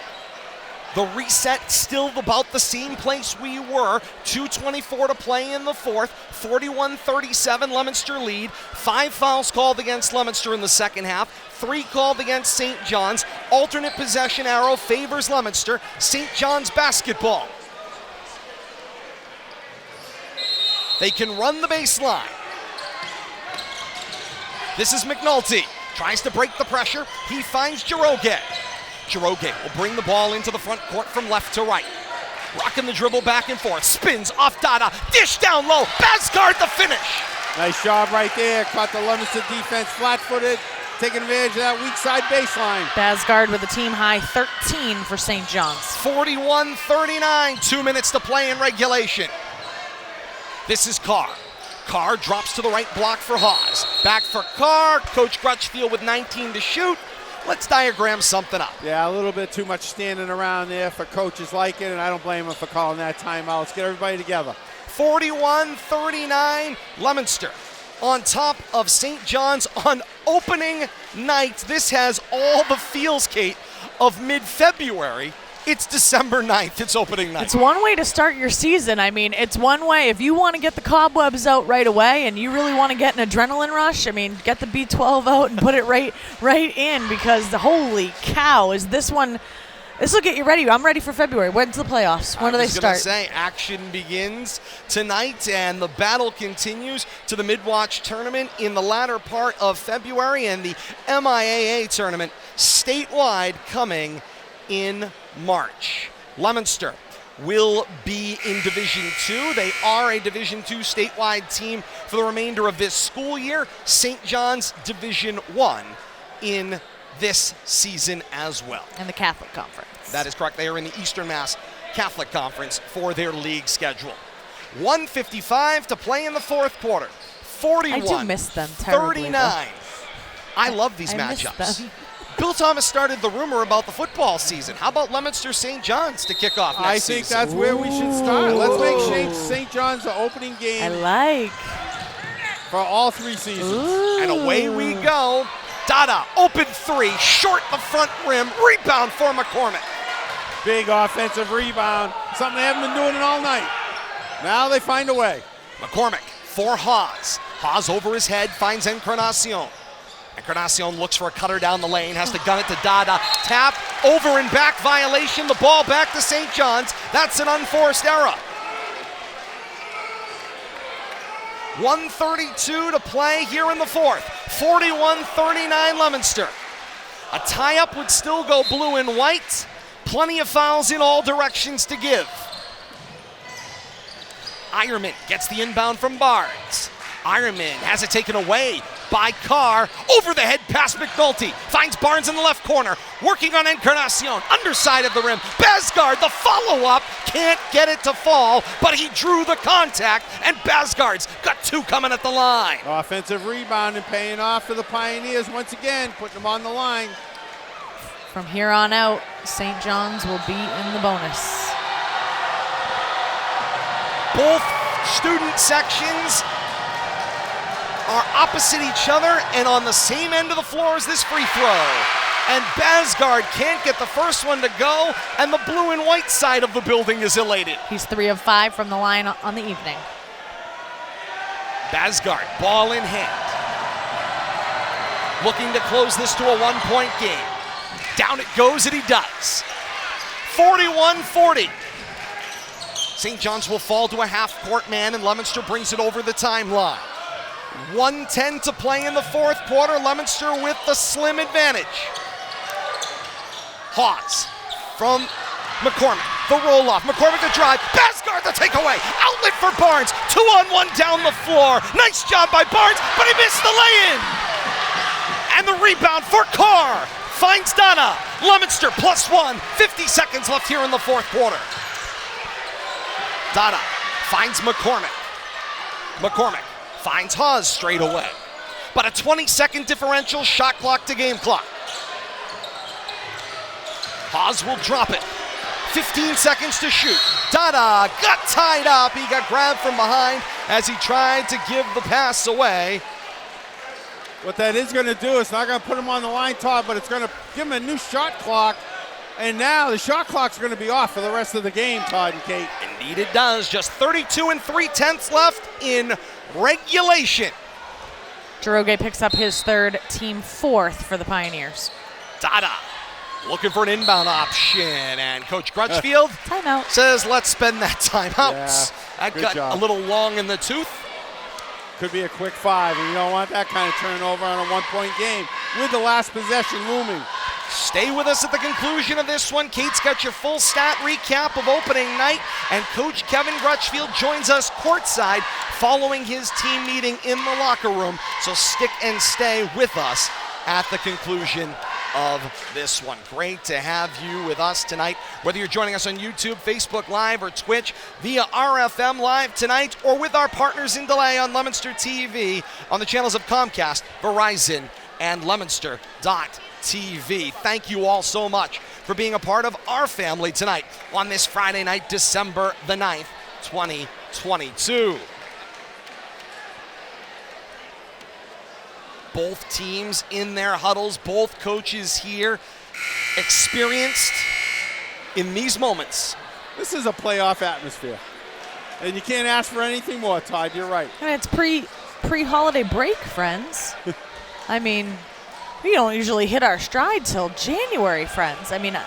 The reset still about the same place we were. 2:24 to play in the fourth. 41-37 Leominster lead. 5 fouls called against Leominster in the second half. 3 called against St. John's. Alternate possession arrow favors Leominster. St. John's basketball. They can run the baseline. This is McNulty. Tries to break the pressure. He finds Jiroge. Jiroge will bring the ball into the front court from left to right. Rocking the dribble back and forth. Spins off Dada. Dish down low. Basgard the finish.
Nice job right there. Caught the Leominster defense flat-footed, taking advantage of that weak side baseline.
Basgard with a team high 13 for St. John's.
41-39. 2 minutes to play in regulation. This is Carr. Carr drops to the right block for Hawes. Back for Carr. Coach Crutchfield with 19 to shoot. Let's diagram something up.
Yeah, a little bit too much standing around there for coaches like it, and I don't blame them for calling that timeout. Let's get everybody together.
41-39, Leominster on top of St. John's on opening night. This has all the feels, Kate, of mid-February It's December 9th. It's opening night.
It's one way to start your season. I mean, it's one way. If you want to get the cobwebs out right away and you really want to get an adrenaline rush, I mean, get the B12 out and put it right in, because holy cow, is this one. This will get you ready. I'm ready for February. When's the playoffs? When do they start?
I was going to say, action begins tonight, and the battle continues to the mid-watch tournament in the latter part of February, and the MIAA tournament statewide coming in March. Leominster will be in Division II. They are a Division II statewide team for the remainder of this school year. St. John's Division I in this season as well.
And the Catholic Conference.
That is correct. They are in the Eastern Mass Catholic Conference for their league schedule. 1:55 to play in the fourth quarter. 41.
I do miss them terribly.
39. I love these matchups.
Miss them.
Bill Thomas started the rumor about the football season. How about Leominster St. John's to kick off next season?
I think that's where we should start. Let's make St. John's the opening game
I like.
for all 3 seasons.
Ooh.
And away we go. Dada, open 3, short the front rim, rebound for McCormick.
Big offensive rebound, something they haven't been doing it all night. Now they find a way.
McCormick for Haas. Haas over his head, finds Encarnacion. Encarnacion looks for a cutter down the lane, has to gun it to Dada. Tap, over and back violation, the ball back to St. John's. That's an unforced error. 1:32 to play here in the fourth. 41-39 Leominster. A tie-up would still go blue and white. Plenty of fouls in all directions to give. Ironman gets the inbound from Barnes. Ironman has it taken away by Carr. Over the head past McNulty. Finds Barnes in the left corner. Working on Encarnacion. Underside of the rim. Basgard, the follow-up. Can't get it to fall, but he drew the contact, and Basgard's got 2 coming at the line.
Offensive rebound and paying off for the Pioneers once again, putting them on the line.
From here on out, St. John's will be in the bonus.
Both student sections are opposite each other and on the same end of the floor as this free throw. And Basgard can't get the first one to go, and the blue and white side of the building is elated.
He's 3 of 5 from the line on the evening.
Basgard, ball in hand. Looking to close this to a 1-point game. Down it goes, and he does. 41-40. St. John's will fall to a half-court man, and Leominster brings it over the timeline. 1:10 to play in the fourth quarter. Leominster with the slim advantage. Hawes from McCormick. The roll-off. McCormick the drive. Basgard the takeaway. Outlet for Barnes. 2-on-1 down the floor. Nice job by Barnes, but he missed the lay-in. And the rebound for Carr. Finds Donna. Leominster +1. 50 seconds left here in the fourth quarter. Donna finds McCormick. McCormick finds Haas straight away. But a 20-second differential, shot clock to game clock. Haas will drop it. 15 seconds to shoot. Dada got tied up. He got grabbed from behind as he tried to give the pass away.
What that is going to do, it's not going to put him on the line, Todd, but it's going to give him a new shot clock. And now the shot clock's going to be off for the rest of the game, Todd and Kate.
Indeed it does. Just 32 3/10 left in regulation.
Droge picks up his 3rd, team 4th for the Pioneers.
Dada looking for an inbound option, and Coach Crutchfield
Timeout.
says, let's spend that timeout.
Yeah,
That
good
got
job.
a little long in the tooth.
Could be a quick 5, and you don't want that kind of turnover on a 1-point game with the last possession looming.
Stay with us at the conclusion of this one. Kate's got your full stat recap of opening night, and Coach Kevin Crutchfield joins us courtside following his team meeting in the locker room. So stick and stay with us at the conclusion of this one. Great to have you with us tonight, whether you're joining us on YouTube, Facebook Live, or Twitch via RFM Live tonight, or with our partners in delay on Leominster TV on the channels of Comcast, Verizon, and Leominster.TV. Thank you all so much for being a part of our family tonight on this Friday night, December the 9th, 2022. Both teams in their huddles, both coaches here, experienced in these moments.
This is a playoff atmosphere. And you can't ask for anything more, Todd. You're right.
And it's pre-holiday break, friends. I mean, we don't usually hit our stride till January, friends. I mean,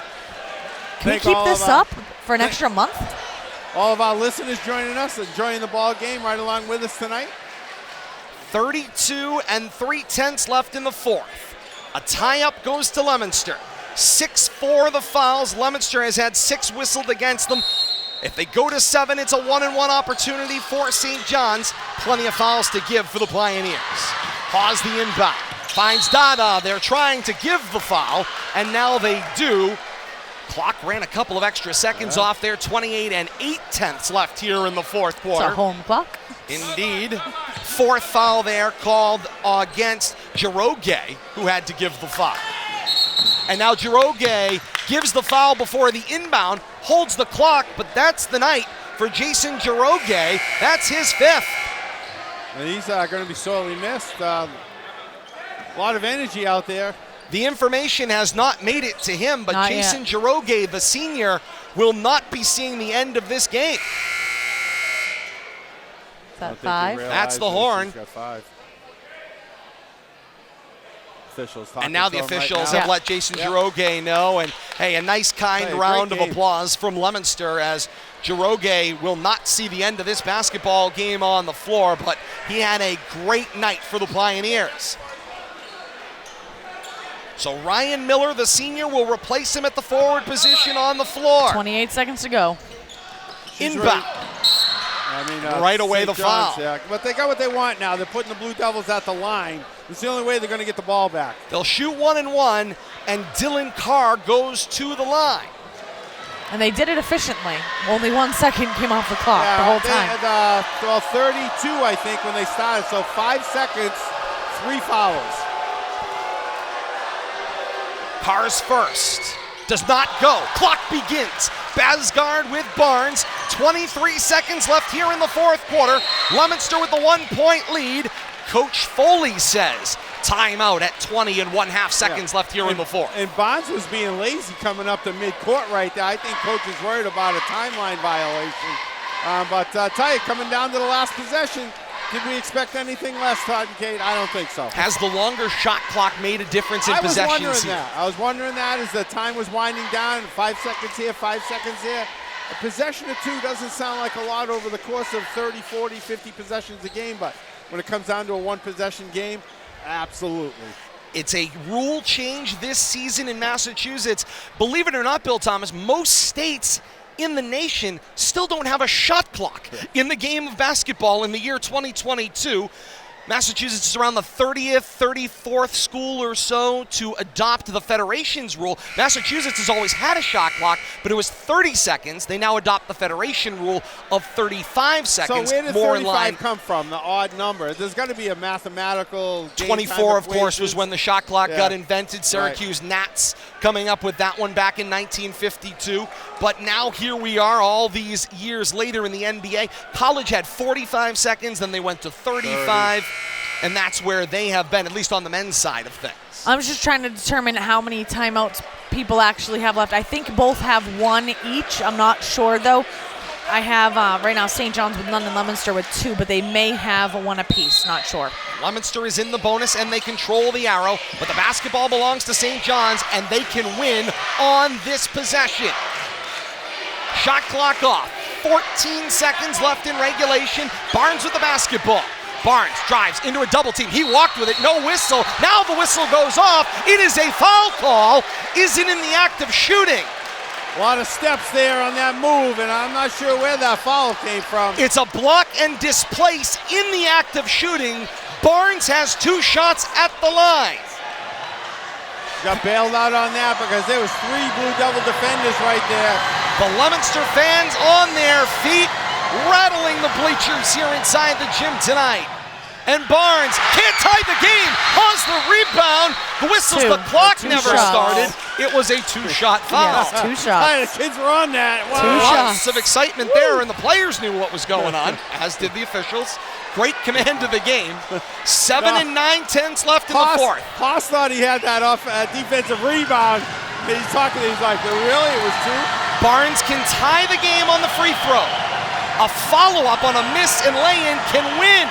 can we keep this up for an extra month?
All of our listeners joining us, enjoying the ball game right along with us tonight.
32 3/10 left in the fourth. A tie-up goes to Leominster. 6-4 the fouls. Leominster has had 6 whistled against them. If they go to 7, it's a 1-and-1 opportunity for St. John's. Plenty of fouls to give for the Pioneers. Pause the inbound. Finds Dada. They're trying to give the foul, and now they do. Clock ran a couple of extra seconds off there. 28 8/10 left here in the fourth quarter.
It's a home clock.
Indeed. Fourth foul there called against Giroge, who had to give the foul. And now Giroge gives the foul before the inbound, holds the clock, but that's the night for Jason Giroge. That's his 5th.
And he's going to be sorely missed. A lot of energy out there.
The information has not made it to him, but
Not
Jason
yet.
Giroge, the senior, will not be seeing the end of this game.
Is that 5?
That's the horn.
He's got 5. Officials
And now the
talking to him
officials
right
have let Jason Giroge know. And hey, a nice kind
Hey,
round of
great game.
applause from Leominster, as Giroge will not see the end of this basketball game on the floor, but he had a great night for the Pioneers. So Ryan Miller, the senior, will replace him at the forward position on the floor.
28 seconds to go.
Inbound. Right away
St.
the
John's,
foul.
Yeah. But they got what they want now. They're putting the Blue Devils at the line. It's the only way they're going to get the ball back.
They'll shoot 1-and-1, and Dylan Carr goes to the line.
And they did it efficiently. Only 1 second came off the clock the whole
they
time.
had, 32, I think, when they started. So 5 seconds, 3 fouls.
Carr's first. Does not go. Clock begins. Basgard with Barnes. 23 seconds left here in the fourth quarter. Leominster with the 1-point lead. Coach Foley says timeout at 20.5 seconds left here in the fourth.
And Barnes was being lazy coming up to midcourt right there. I think coach is worried about a timeline violation. But I tell you, coming down to the last possession, did we expect anything less, Todd and Kate? I don't think so.
Has the longer shot clock made a difference in possessions?
I was wondering that as the time was winding down. 5 seconds here, 5 seconds here. A possession or 2 doesn't sound like a lot over the course of 30, 40, 50 possessions a game, but when it comes down to a 1-possession game, absolutely.
It's a rule change this season in Massachusetts. Believe it or not, Bill Thomas, most states in the nation still don't have a shot clock in the game of basketball in the year 2022. Massachusetts is around the 30th, 34th school or so to adopt the Federation's rule. Massachusetts has always had a shot clock, but it was 30 seconds. They now adopt the Federation rule of 35 seconds.
So where did
more
35
in line.
come from, the odd number? There's got to be a mathematical game
24, of course,
equations.
was when the shot clock got invented. Syracuse Nats coming up with that one back in 1952. But now here we are all these years later in the NBA. College had 45 seconds, then they went to 35. And that's where they have been, at least on the men's side of things.
I'm just trying to determine how many timeouts people actually have left. I think both have 1 each. I'm not sure, though. I have right now St. John's with none and Leominster with 2, but they may have 1 apiece. Not sure.
Leominster is in the bonus, and they control the arrow, but the basketball belongs to St. John's, and they can win on this possession. Shot clock off. 14 seconds left in regulation. Barnes with the basketball. Barnes drives into a double team. He walked with it, no whistle. Now the whistle goes off. It is a foul call. Isn't in the act of shooting.
A lot of steps there on that move, and I'm not sure where that foul came from.
It's a block and displace in the act of shooting. Barnes has 2 shots at the line.
Got bailed out on that because there was 3 Blue Devil defenders right there.
The Leominster fans on their feet, rattling the bleachers here inside the gym tonight. And Barnes can't tie the game, pause the rebound. The whistles, the clock never started. It was a 2-shot foul.
Yes, 2 shots.
The kids were on that. Wow.
2
Lots of excitement there, and the players knew what was going on, as did the officials. Great command of the game. 7 and 9/10 left in the fourth.
Haas thought he had that off defensive rebound. He's talking, he's like, really? It was 2?
Barnes can tie the game on the free throw. A follow-up on a miss and lay-in can win.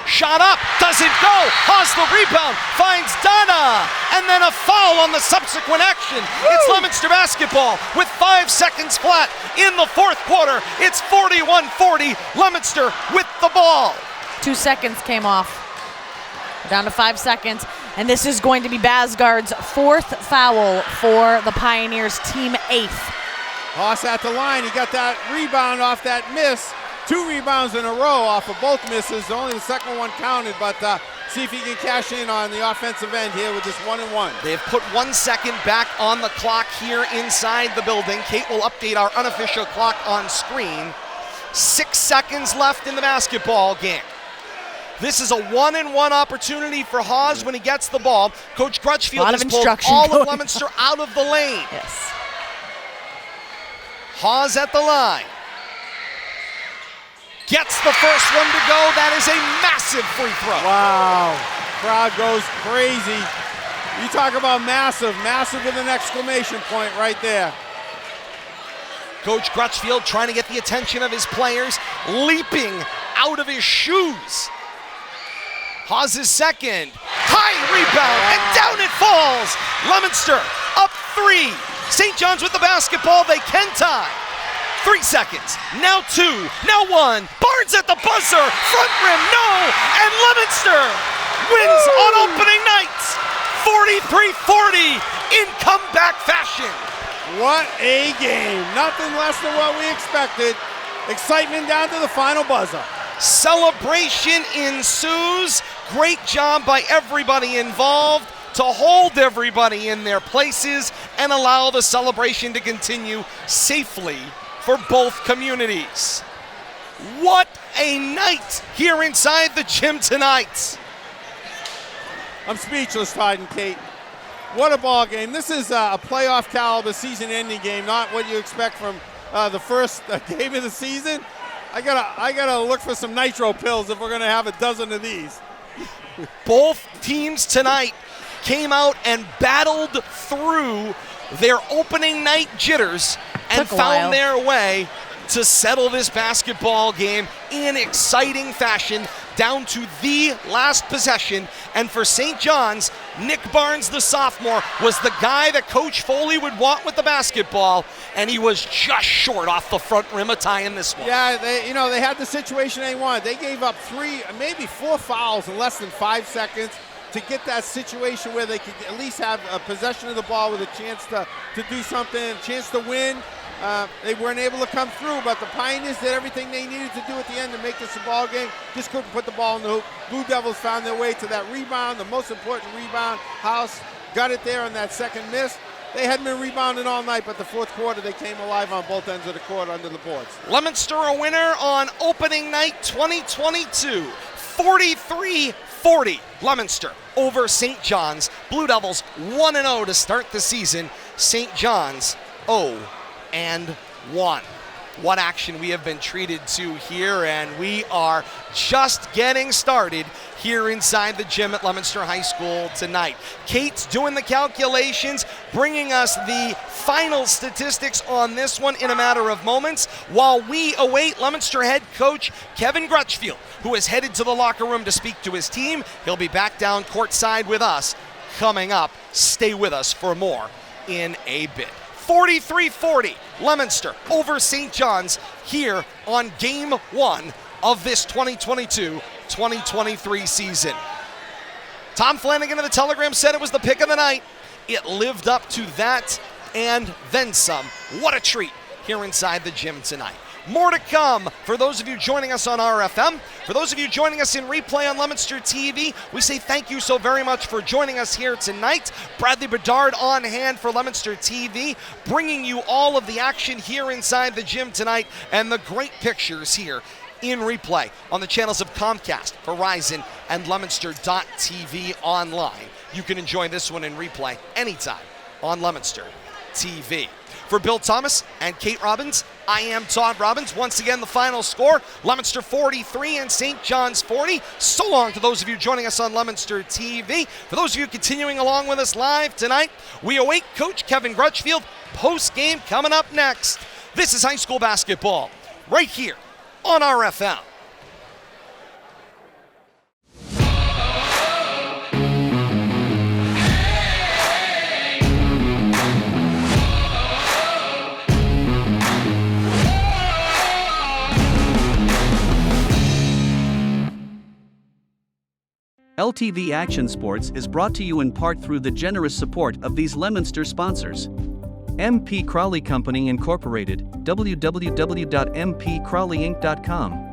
Shot up, doesn't go. Haas the rebound, finds Donna, and then a foul on the subsequent action. It's Leominster basketball with 5 seconds flat in the fourth quarter. It's 41-40, Leominster with the ball.
2 seconds came off. Down to 5 seconds, and this is going to be Basgard's 4th foul for the Pioneers, team 8th.
Haas at the line, he got that rebound off that miss. 2 rebounds in a row off of both misses. Only the second one counted, but see if he can cash in on the offensive end here with this 1-and-1.
They've put 1 second back on the clock here inside the building. Kate will update our unofficial clock on screen. 6 seconds left in the basketball game. This is a 1-and-1 opportunity for Haas when he gets the ball. Coach Crutchfield has pulled all of Leominster out of the lane.
Yes.
Haas at the line. Gets the first one to go. That is a massive free throw.
Wow. Crowd goes crazy. You talk about massive. Massive with an exclamation point right there.
Coach Crutchfield trying to get the attention of his players, leaping out of his shoes. Haas' second. High rebound, and down it falls. Leominster up 3. St. John's with the basketball. They can tie. 3 seconds, now 2, now 1. Barnes at the buzzer, front rim, no, and Leominster wins on opening night, 43-40 in comeback fashion.
What a game. Nothing less than what we expected. Excitement down to the final buzzer.
Celebration ensues. Great job by everybody involved to hold everybody in their places and allow the celebration to continue safely for both communities. What a night here inside the gym tonight.
I'm speechless, Todd and Kate. What a ball game. This is a playoff caliber season-ending game, not what you expect from the first game of the season. I gotta look for some nitro pills if we're gonna have a dozen of these.
Both teams tonight came out and battled through their opening night jitters and found their way to settle this basketball game in exciting fashion down to the last possession. And for St. John's, Nick Barnes, the sophomore, was the guy that Coach Foley would want with the basketball, and he was just short off the front rim of tying this one.
Yeah, they had the situation they wanted. They gave up 3, maybe 4 fouls in less than 5 seconds to get that situation where they could at least have a possession of the ball with a chance to do something, a chance to win. They weren't able to come through, but the Pioneers did everything they needed to do at the end to make this a ball game. Just couldn't put the ball in the hoop. Blue Devils found their way to that rebound, the most important rebound. House got it there on that second miss. They hadn't been rebounding all night, but the fourth quarter they came alive on both ends of the court under the boards.
Leominster a winner on opening night 2022, 43-40. Leominster over St. John's. Blue Devils 1-0 to start the season. St. John's 0-1. What action we have been treated to here, and we are just getting started here inside the gym at Leominster High School tonight. Kate's doing the calculations, bringing us the final statistics on this one in a matter of moments, while we await Leominster head coach Kevin Crutchfield, who is headed to the locker room to speak to his team. He'll be back down courtside with us coming up. Stay with us for more in a bit. 43-40, Leominster over St. John's here on Game 1 of this 2022-2023 season. Tom Flanagan of the Telegram said it was the pick of the night. It lived up to that and then some. What a treat here inside the gym tonight. More to come for those of you joining us on RFM. For those of you joining us in replay on Leominster TV, we say thank you so very much for joining us here tonight. Bradley Bedard on hand for Leominster TV, bringing you all of the action here inside the gym tonight and the great pictures here in replay on the channels of Comcast, Verizon, and Leominster.tv online. You can enjoy this one in replay anytime on Leominster LTV. For Bill Thomas and Kate Robbins, I am Todd Robbins. Once again, the final score, Leominster 43 and St. John's 40. So long to those of you joining us on Leominster TV. For those of you continuing along with us live tonight, we await Coach Kevin Crutchfield post-game coming up next. This is high school basketball right here on RFL.
LTV Action Sports is brought to you in part through the generous support of these Leominster sponsors. MP Crowley Company Incorporated, www.mpcrowleyinc.com.